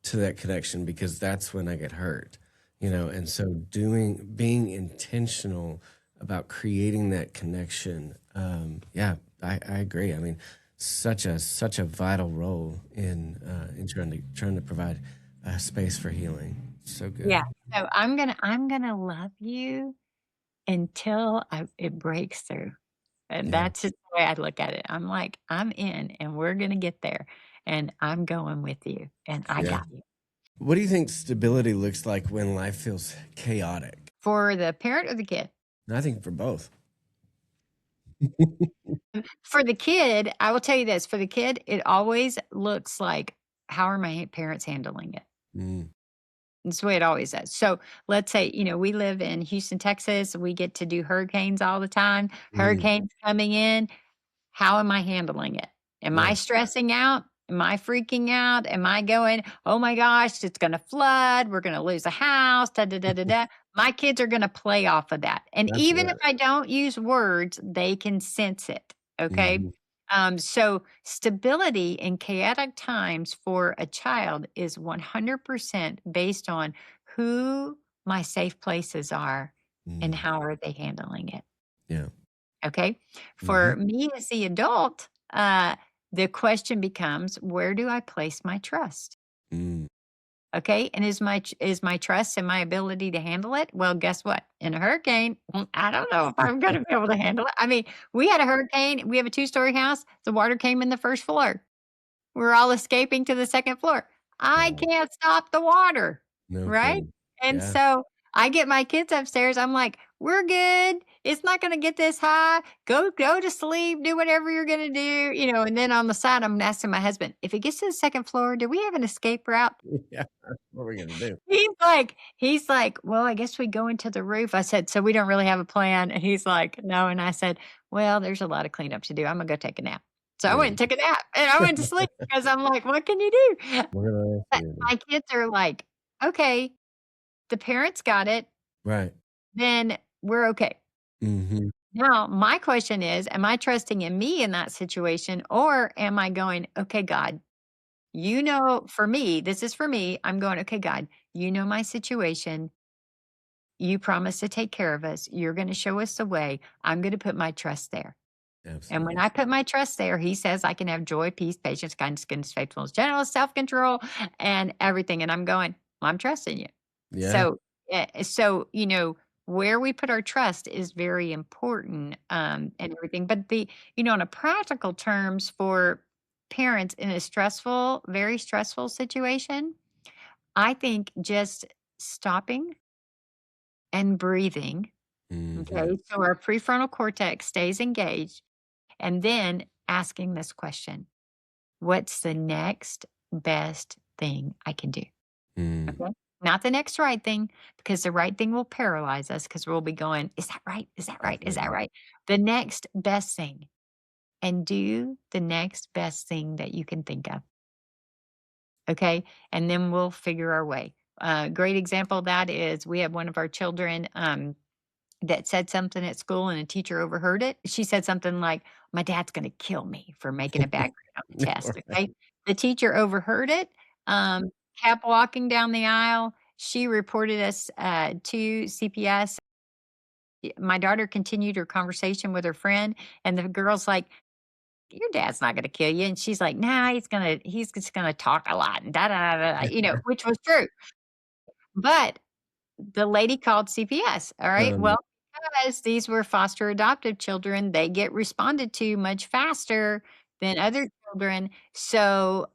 A: to that connection because that's when I get hurt, and so being intentional about creating that connection, yeah, I agree. I mean, such a vital role in trying to provide a space for healing. So
B: Yeah.
A: good.
B: So I'm gonna love you until it breaks through. And
A: Yeah.
B: that's just the way I look at it. I'm like, "I'm in, and we're gonna get there, and I'm going with you, and I
A: Yeah.
B: got you."
A: What do you think stability looks like when life feels chaotic?
B: For the parent or the kid?
A: I think for both.
B: For the kid, I will tell you this, for the kid, it always looks like, "How are my parents handling it?"
A: Mm,
B: It's the way it always does. So, let's say, we live in Houston, Texas, we get to do hurricanes all the time.
A: mm,
B: Hurricanes coming in, how am I handling it? Am I
A: yeah,
B: stressing out? Am I freaking out? Am I going, "Oh my gosh, it's gonna flood. We're gonna lose a house, da da da da da." My kids are gonna play off of that. And even if
A: absolutely.
B: I don't use words, they can sense it. Okay.
A: Mhm,
B: So stability in chaotic times for a child is 100% based on who my safe places are and
A: mm,
B: how are they handling it.
A: yeah,
B: Okay. For
A: mhm,
B: me as the adult, the question becomes, where do I place my trust?
A: mm,
B: Okay. And is my trust in my ability to handle it? Well, guess what? In a hurricane, I don't know if I'm going to be able to handle it. I mean, we had a hurricane. We have a 2-story house. The water came in the first floor. We were all escaping to the second floor. I
A: Wow.
B: can't stop the water,
A: No
B: right?
A: kidding.
B: And
A: Yeah.
B: so I get my kids upstairs. I'm like, "We're good. It's not gonna get this high. Go to sleep, do whatever you're gonna do," and then on the side, I'm asking my husband, "If it gets to the 2nd floor, do we have an escape route?"
A: Yeah. What are we gonna do?
B: He's like, "Well, I guess we go into the roof." I said, "So we don't really have a plan?" And he's like, "No." And I said, "Well, there's a lot of cleanup to do. Imma go take a nap." So I went
A: Yeah.
B: and took a nap, and I went to sleep because I'm like, "What can you do?"
A: We're gonna
B: But
A: yeah.
B: my kids are like, "Okay, the parents got it,
A: Right.
B: then we're okay."
A: Mhm.
B: Now, my question is, am I trusting in me in that situation, or am I going, "Okay, God, for me, this is for me." I'm going, "Okay, God, you know my situation. You promised to take care of us. You're gonna show us the way. I'm gonna put my trust there." And when
A: Absolutely.
B: I put my trust there, he says I can have joy, peace, patience, kindness, goodness, faithfulness, gentleness, self-control, and everything. And I'm going, "Well, I'm trusting you."
A: Yeah.
B: So, where we put our trust is very important, and everything. But on a practical terms for parents in a stressful, very stressful situation, I think just stopping and breathing.
A: Mhm.
B: Okay. So our prefrontal cortex stays engaged, and then asking this question: what's the next best thing I can do?
A: Mm.
B: Okay. Not the next right thing, because the right thing will paralyze us because we'll be going, is that right? Is that right? Is that
A: Definitely.
B: right? The next best thing, and do the next best thing that you can think of. Okay. And then we'll figure our way. Great example of that is we have one of our children. That said something at school and a teacher overheard it. She said something like, "My dad's gonna kill me for making a bad grade on the test,"
A: Right.
B: okay? The teacher overheard it, kept walking down the aisle. She reported us, to CPS. My daughter continued her conversation with her friend, and the girl's like, "Your dad's not gonna kill you," and she's like, "Nah, he's just gonna talk a lot and da da da da," which was true. But the lady called CPS, all right?
A: Um,
B: Well, because these were foster adoptive children, they get responded to much faster than other children. So,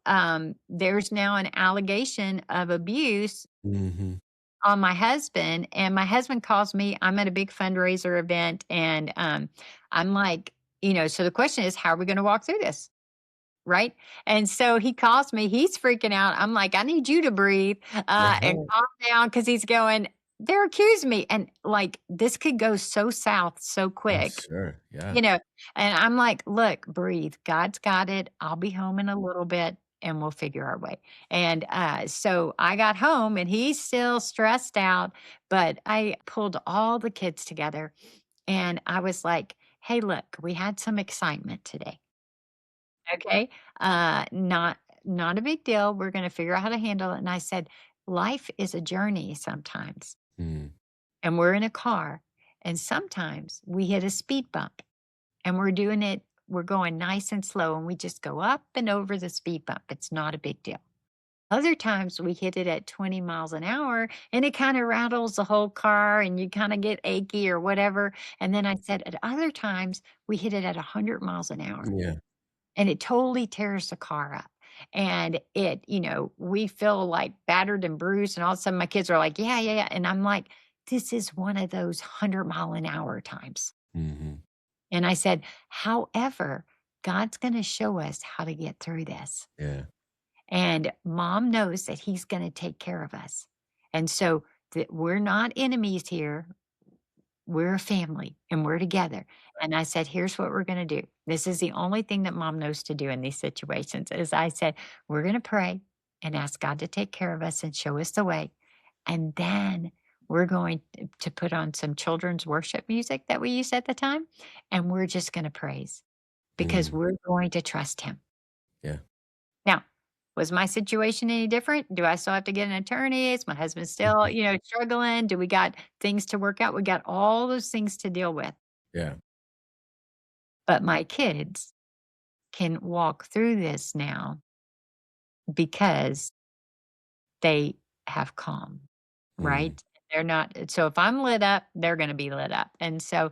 B: there's now an allegation of abuse
A: mhm.
B: on my husband, and my husband calls me. I'm at a big fundraiser event, and, I'm like, so the question is, how are we gonna walk through this? Right? And so he calls me, he's freaking out. I'm like, "I need you to breathe,
A: That's
B: and
A: right.
B: calm down," because he's going, "They're accusing me," and, like, this could go so south so
A: I'm
B: quick,
A: sure. Yeah.
B: you know, and I'm like, "Look, breathe. God's got it. I'll be home in a little bit, and we'll figure our way." And, so I got home, and he's still stressed out, but I pulled all the kids together, and I was like, "Hey, look, we had some excitement today. Okay. Not a big deal. We're gonna figure out how to handle it." And I said, "Life is a journey sometimes,
A: Mm.
B: and we're in a car, and sometimes we hit a speed bump, and we're going nice and slow, and we just go up and over the speed bump. It's not a big deal. Other times we hit it at 20 miles an hour, and it kind of rattles the whole car, and you kind of get achy or whatever." And then I said, "At other times we hit it at 100 miles an hour,
A: Yeah.
B: and it totally tears the car up. And we feel like battered and bruised." And all of a sudden my kids are like, "Yeah, yeah, yeah." And I'm like, "This is one of those 100-mile-an-hour times."
A: Mhm.
B: And I said, "However, God's going to show us how to get through this.
A: Yeah.
B: And mom knows that he's going to take care of us. And so that we're not enemies here. We're a family and we're together." And I said, "Here's what we're going to do. This is the only thing that mom knows to do in these situations." Is I said, "We're going to pray and ask God to take care of us and show us the way. And then we're going to put on some children's worship music that we used at the time. And we're just going to praise because
A: Mm.
B: we're going to trust him."
A: Yeah.
B: Now, was my situation any different? Do I still have to get an attorney? Is my husband still,
A: Mhm.
B: struggling? Do we got things to work out? We got all those things to deal with.
A: Yeah.
B: But my kids can walk through this now because they have calm,
A: Mm.
B: right? They're not, so if I'm lit up, they're going to be lit up. And so,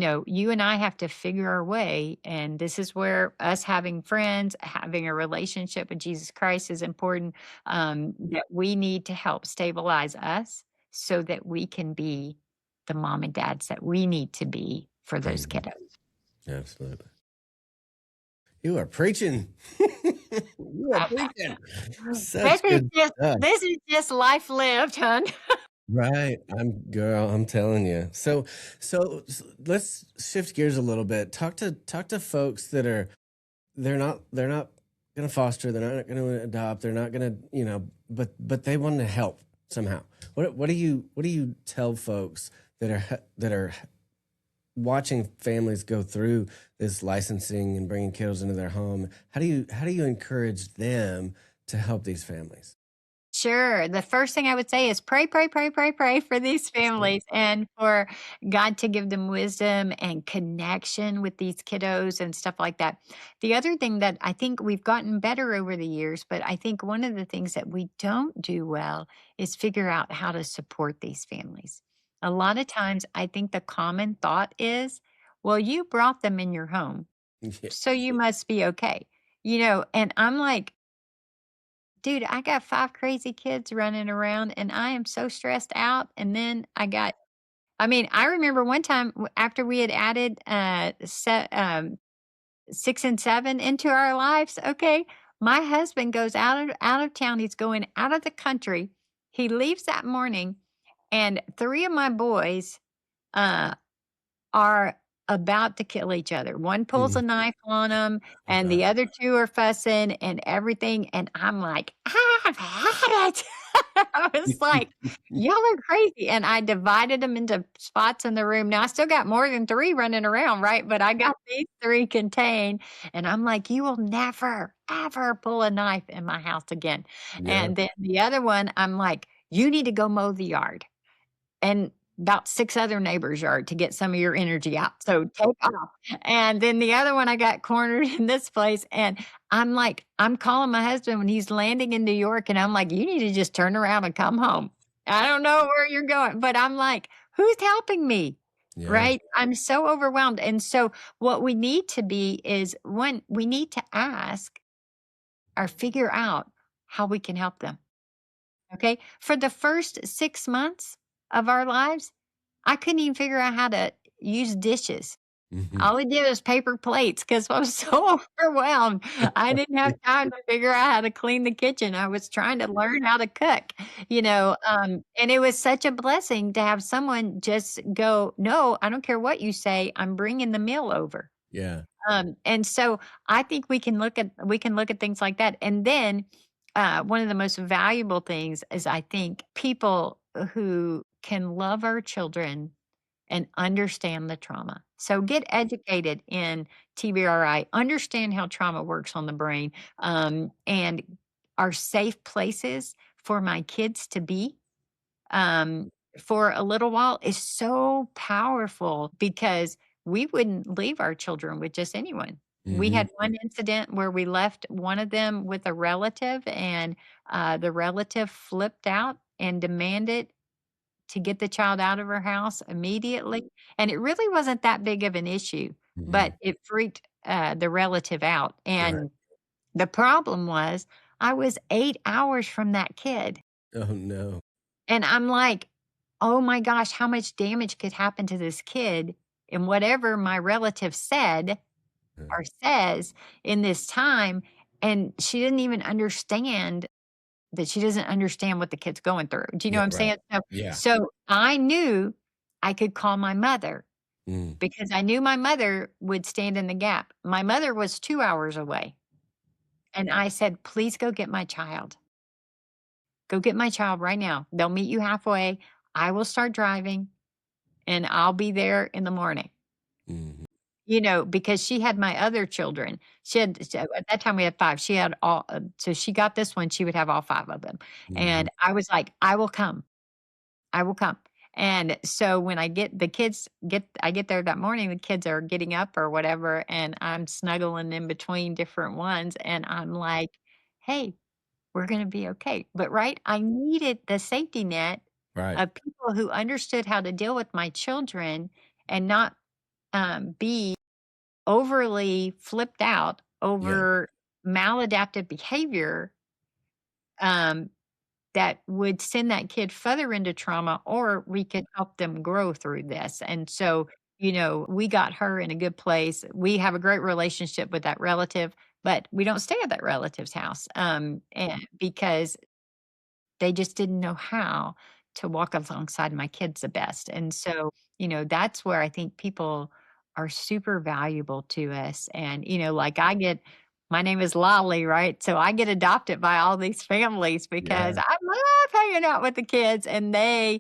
B: you and I have to figure our way. And this is where us having friends, having a relationship with Jesus Christ is important. That we need to help stabilize us so that we can be the mom and dads that we need to be for those
A: Mhm.
B: kiddos.
A: Absolutely. You are preaching. You are preaching.
B: This
A: Such
B: is
A: good
B: just
A: stuff.
B: this is just life lived, hon.
A: Right. I'm telling you. Let's shift gears a little bit. Talk to folks that are they're not going to foster, they're not going to adopt, they're not going to, but they want to help somehow. What do you tell folks that are watching families go through this licensing and bringing kiddos into their home? How do you encourage them to help these families?
B: Sure. The first thing I would say is pray, pray, pray, pray, pray for these
A: That's good.
B: families and for God to give them wisdom and connection with these kiddos and stuff like that. The other thing that I think we've gotten better over the years, but I think one of the things that we don't do well is figure out how to support these families. A lot of times, I think the common thought is, well, you brought them in your home,
A: Yeah.
B: so you must be okay. And I'm like, dude, I got 5 crazy kids running around and I am so stressed out. And then I remember one time after we had added 6 and 7 into our lives, okay, my husband goes out of town. He's going out of the country. He leaves that morning and 3 of my boys uh are about to kill each other. One pulls a
A: Mhm.
B: knife on him,
A: Oh
B: and
A: god.
B: the other 2 are fussing and everything, and I'm like, "I've had it." I was like, "Y'all are crazy," and I divided them into spots in the room. Now, I still got more than 3 running around, right? But I got these 3 contained, and I'm like, "You will never, ever pull a knife in my house again."
A: Yeah.
B: And then the other one, I'm like, "You need to go mow the yard." And about 6 other neighbors' yard to get some of your energy out. So take off. And then the other one I got cornered in this place, and I'm calling my husband when he's landing in New York, and I'm like, "You need to just turn around and come home. I don't know where you're going." But I'm like, "Who's helping me?"
A: Yeah.
B: Right? I'm so overwhelmed. And so what we need to be is, 1, we need to ask or figure out how we can help them. Okay? For the first 6 months of our lives, I couldn't even figure out how to use dishes.
A: Mhm.
B: All I did was paper plates because I was so overwhelmed. I didn't have time to figure out how to clean the kitchen. I was trying to learn how to cook, and it was such a blessing to have someone just go, "No, I don't care what you say, I'm bringing the meal over."
A: Yeah.
B: And so I think we can look at things like that. And then one of the most valuable things is I think people who can love our children and understand the trauma. So get educated in TBRI, understand how trauma works on the brain, and are safe places for my kids to be um, for a little while is so powerful because we wouldn't leave our children with just anyone. We
A: Mhm.
B: had one incident where we left one of them with a relative, and the relative flipped out and demanded to get the child out of her house immediately. And it really wasn't that big of an issue, but
A: Mhm.
B: it freaked the relative out.
A: Right.
B: And the problem was, I was 8 hours from that kid.
A: Oh, no.
B: And I'm like, "Oh my gosh, how much damage could happen to this kid?" And whatever my relative said
A: Uh,
B: or says in this time, and she didn't even understand that she doesn't understand what the kid's going through. Do you know
A: yeah,
B: what I'm
A: right.
B: saying? So
A: Yeah.
B: so I knew I could call my mother
A: Mm.
B: because I knew my mother would stand in the gap. My mother was 2 hours away, and I said, "Please go get my child. Go get my child right now. They'll meet you halfway. I will start driving and I'll be there in the morning."
A: Mhm.
B: Because she had my other children. So at that time we had 5. She had all so she got this one, she would have all 5 of them.
A: Mhm.
B: And I was like, "I will come. I will come." And so when I get there that morning, the kids are getting up or whatever, and I'm snuggling in between different ones, and I'm like, "Hey, we're gonna be okay." But, right, I needed the safety net
A: Right.
B: of people who understood how to deal with my children and not be overly flipped out
A: Yeah,
B: over maladaptive behavior, um, that would send that kid further into trauma, or we could help them grow through this. And so, we got her in a good place. We have a great relationship with that relative, but we don't stay at that relative's house, and because they just didn't know how to walk alongside my kids the best. And so, that's where I think people are super valuable to us. And, like my name is Lolly, right? So I get adopted by all these families because
A: yeah,
B: I love hanging out with the kids, and they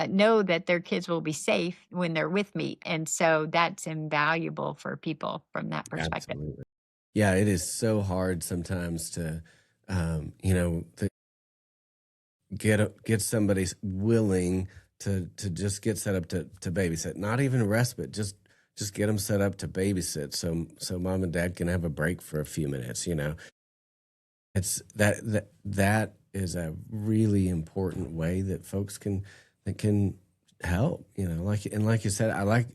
B: know that their kids will be safe when they're with me. And so that's invaluable for people from that perspective.
A: absolutely. Yeah, it is so hard sometimes to, get somebody willing to just get set up to babysit, not even respite, just get them set up to babysit, so mom and dad can have a break for a few minutes. It's that is a really important way that folks can help. Like you said, I like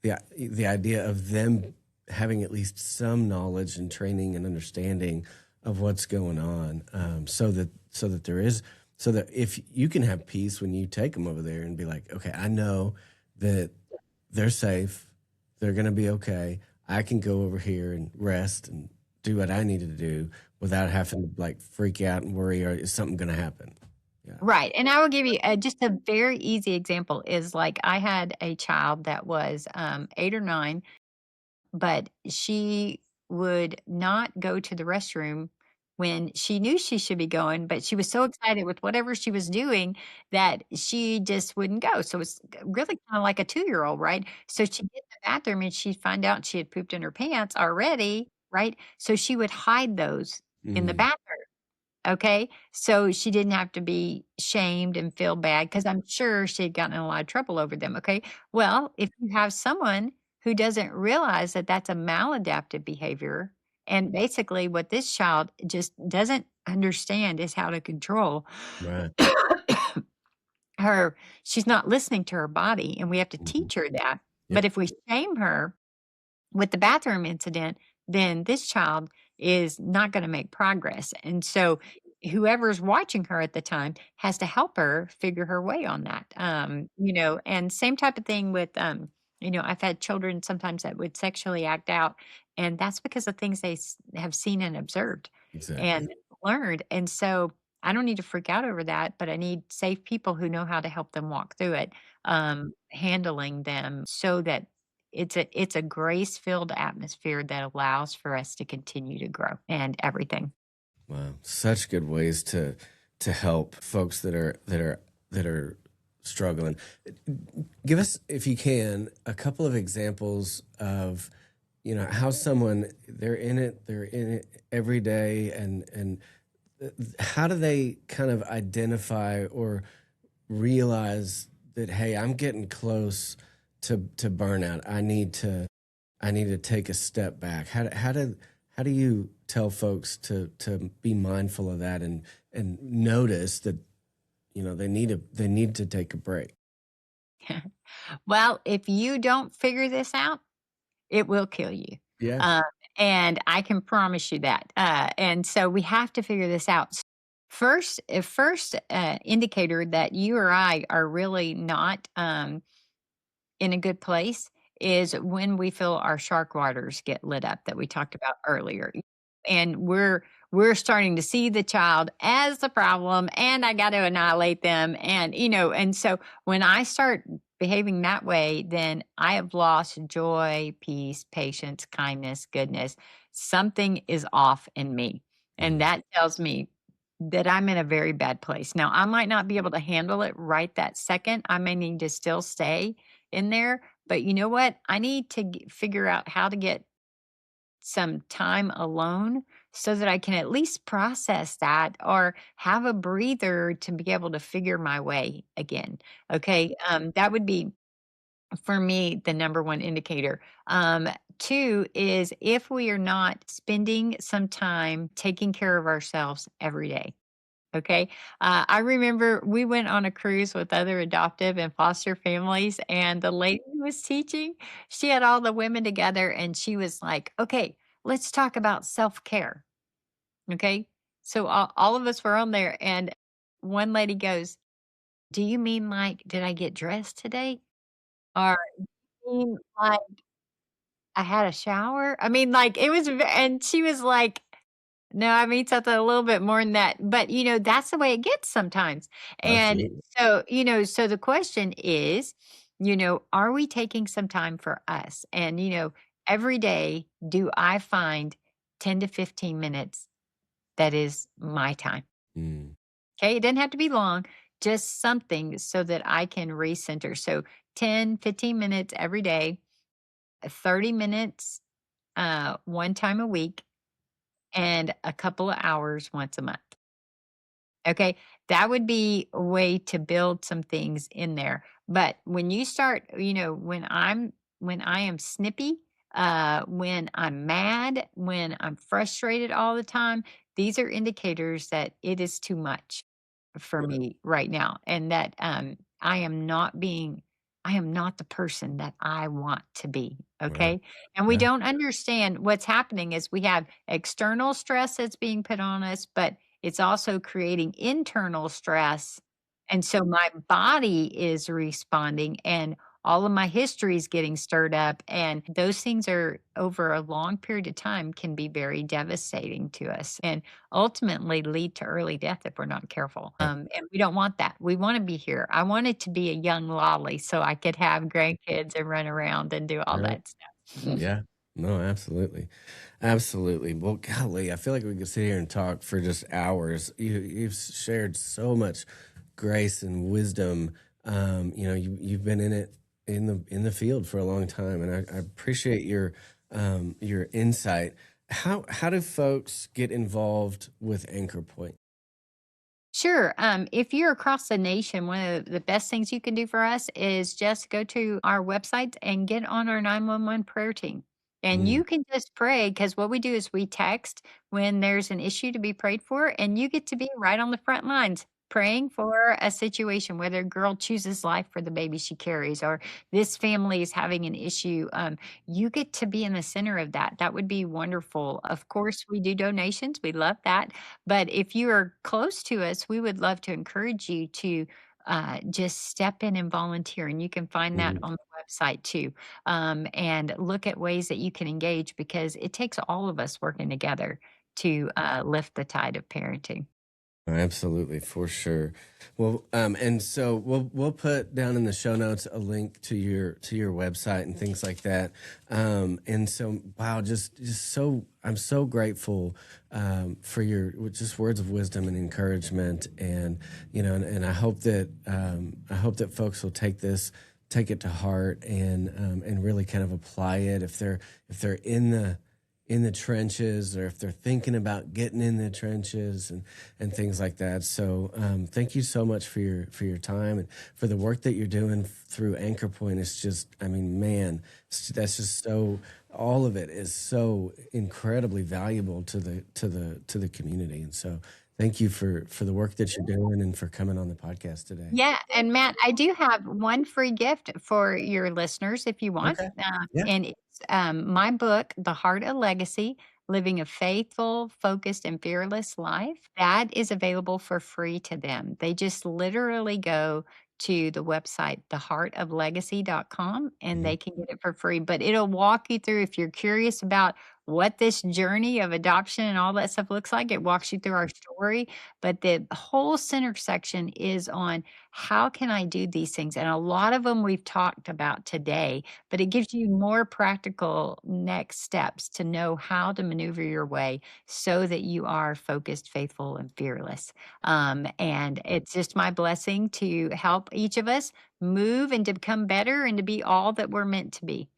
A: the idea of them having at least some knowledge and training and understanding of what's going on, so that there is so that if you can have peace when you take them over there and be like, okay, I know that they're safe, they're going to be okay. I can go over here and rest and do what I needed to do without having to like freak out and worry, or is something going to happen? Yeah.
B: Right, and I will give you just a very easy example is, like, I had a child that was, 8 or 9, but she would not go to the restroom when she knew she should be going, but she was so excited with whatever she was doing that she just wouldn't go. So it's really kinda like a two-year-old, right? So she'd get in the bathroom and she'd find out she had pooped in her pants already, right? So she would hide those in the
A: Mm,
B: bathroom. Okay, so she didn't have to be shamed and feel bad because 'cause I'm sure she had gotten in a lot of trouble over them, okay? Well, if you have someone who doesn't realize that that's a maladaptive behavior, and basically what this child just doesn't understand is how to control
A: right.
B: her. She's not listening to her body, and we have to
A: Mhm.
B: teach her that.
A: Yeah.
B: But if we shame her with the bathroom incident, then this child is not going to make progress. And so, whoever's watching her at the time has to help her figure her way on that. And same type of thing with, I've had children sometimes that would sexually act out, and that's because of things they have seen and observed
A: Exactly.
B: and learned. And so, I don't need to freak out over that, but I need safe people who know how to help them walk through it, handling them so that it's a grace-filled atmosphere that allows for us to continue to grow and everything.
A: Wow, such good ways to help folks that are struggling. Give us, if you can, a couple of examples of how someone they're in it every day, and how do they kind of identify or realize that, hey, I'm getting close to burnout. I need to take a step back. How do you tell folks to be mindful of that, and notice that they need to take a break?
B: Well, if you don't figure this out, it will kill you.
A: Yeah.
B: Uh, and I can promise you that. And so we have to figure this out. First indicator that you or I are really not in a good place is when we feel our shark waters get lit up that we talked about earlier. And we're starting to see the child as the problem, and I got to annihilate them. And so when I start behaving that way, then I have lost joy, peace, patience, kindness, goodness. Something is off in me. And
A: Mm,
B: that tells me that I'm in a very bad place. Now, I might not be able to handle it right that second. I may need to still stay in there. But you know what? I need to figure out how to get some time alone so that I can at least process that or have a breather to be able to figure my way again. Okay. That would be for me the number one indicator. Two is if we are not spending some time taking care of ourselves every day. Okay. I remember we went on a cruise with other adoptive and foster families, and the lady who was teaching, she had all the women together and she was like, okay, let's talk about self care. Okay. So all of us were on there, and one lady goes, do you mean like, did I get dressed today? Or you mean like I had a shower? I mean, like, it was, and she was like, no, I mean something a little bit more than that, but, that's the way it gets sometimes, and
A: Absolutely.
B: so, so the question is, are we taking some time for us? And, every day, do I find 10 to 15 minutes that is my time?
A: Mm,
B: Okay, it doesn't have to be long, just something so that I can recenter. So 10, 15 minutes every day, 30 minutes, one time a week, and a couple of hours once a month. Okay, that would be a way to build some things in there. But when you start, when I am snippy, when I'm mad, when I'm frustrated all the time, these are indicators that it is too much for
A: right,
B: me right now, and that I am not the person that I want to be.
A: right.
B: Okay, and we
A: Yeah,
B: don't understand what's happening is we have external stress that's being put on us, but it's also creating internal stress. And so my body is responding and all of my history is getting stirred up. And those things are over a long period of time can be very devastating to us and ultimately lead to early death if we're not careful.
A: yeah,
B: And we don't want that. We want to be here. I wanted to be a young Lolly so I could have grandkids and run around and do all
A: right.
B: that stuff.
A: Yeah. No, absolutely. Absolutely. Well, golly, I feel like we could sit here and talk for just hours. You've shared so much grace and wisdom. You've been in it in the field for a long time, and I appreciate your insight. How do folks get involved with Anchor Point?
B: Sure. If you're across the nation, one of the best things you can do for us is just go to our website and get on our 911 prayer team. And
A: Mm,
B: you can just pray because what we do is we text when there's an issue to be prayed for, and you get to be right on the front lines praying for a situation, whether a girl chooses life for the baby she carries or this family is having an issue. You get to be in the center of that. That would be wonderful. Of course, we do donations. We love that, but if you are close to us, we would love to encourage you to just step in and volunteer. And you can find that
A: mhm.
B: on the website too. And look at ways that you can engage because it takes all of us working together to lift the tide of parenting.
A: Absolutely, for sure. Well, and so we'll put down in the show notes a link to your website and things like that. And so, wow, just so I'm so grateful for your just words of wisdom and encouragement, and and I hope that folks will take it to heart and really kind of apply it if they're in the trenches or if they're thinking about getting in the trenches and things like that. So thank you so much for your time and for the work that you're doing through Anchor Point. It's just, I mean, man, that's just so, all of it is so incredibly valuable to the community. And so thank you for the work that you're doing and for coming on the podcast today.
B: Yeah, and Matt, I do have one free gift for your listeners if you want.
A: Okay. Yeah.
B: And it's my book, The Heart of Legacy Living a Faithful, Focused, and Fearless Life. That is available for free to them. They just literally go to the website, theheartoflegacy.com, and
A: Mhm.
B: they can get it for free. But it'll walk you through if you're curious about what this journey of adoption and all that stuff looks like. It walks you through our story, but the whole center section is on how can I do these things? And a lot of them we've talked about today, but it gives you more practical next steps to know how to maneuver your way so that you are focused, faithful, and fearless. And it's just my blessing to help each of us move and to become better and to be all that we're meant to be.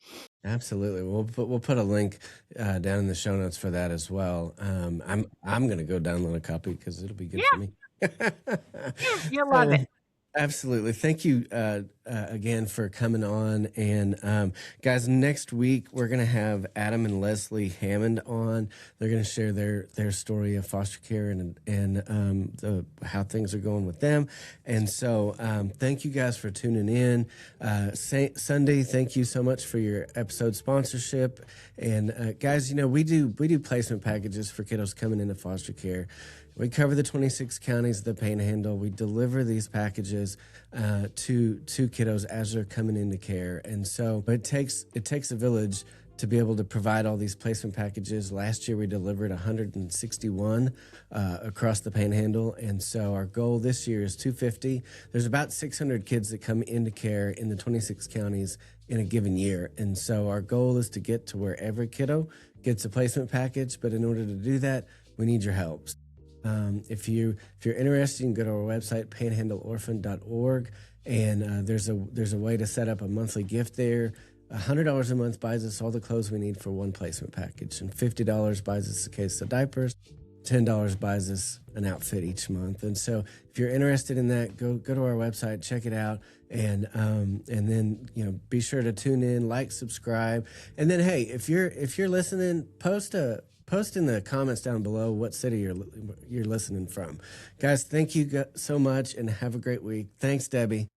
A: Absolutely. We'll put a link down in the show notes for that as well. I'm gonna go download a copy because it'll be good for
B: Yeah,
A: me.
B: you'll love it.
A: Absolutely. Thank you again for coming on. And guys, next week we're going to have Adam and Leslie Hammond on. They're going to share their story of foster care and how things are going with them. And so thank you guys for tuning in. Sunday, thank you so much for your episode sponsorship. And guys, you know, we do placement packages for kiddos coming into foster care. We cover the 26 counties of the Panhandle. We deliver these packages to kiddos as they're coming into care, and so but it takes a village to be able to provide all these placement packages. Last year we delivered 161 across the Panhandle, and so our goal this year is 250. There's about 600 kids that come into care in the 26 counties in a given year, and so our goal is to get to where every kiddo gets a placement package. But in order to do that, we need your help. If you're interested, you can go to our website, panhandleorphan.org, and there's a way to set up a monthly gift there. $100 a month buys us all the clothes we need for one placement package, and $50 buys us a case of diapers. $10 buys us an outfit each month. And so if you're interested in that, go to our website, check it out, and then, you know, be sure to tune in, like, subscribe, and then hey, if you're listening, post in the comments down below what city you're listening from. Guys, thank you so much and have a great week. Thanks, Debbie.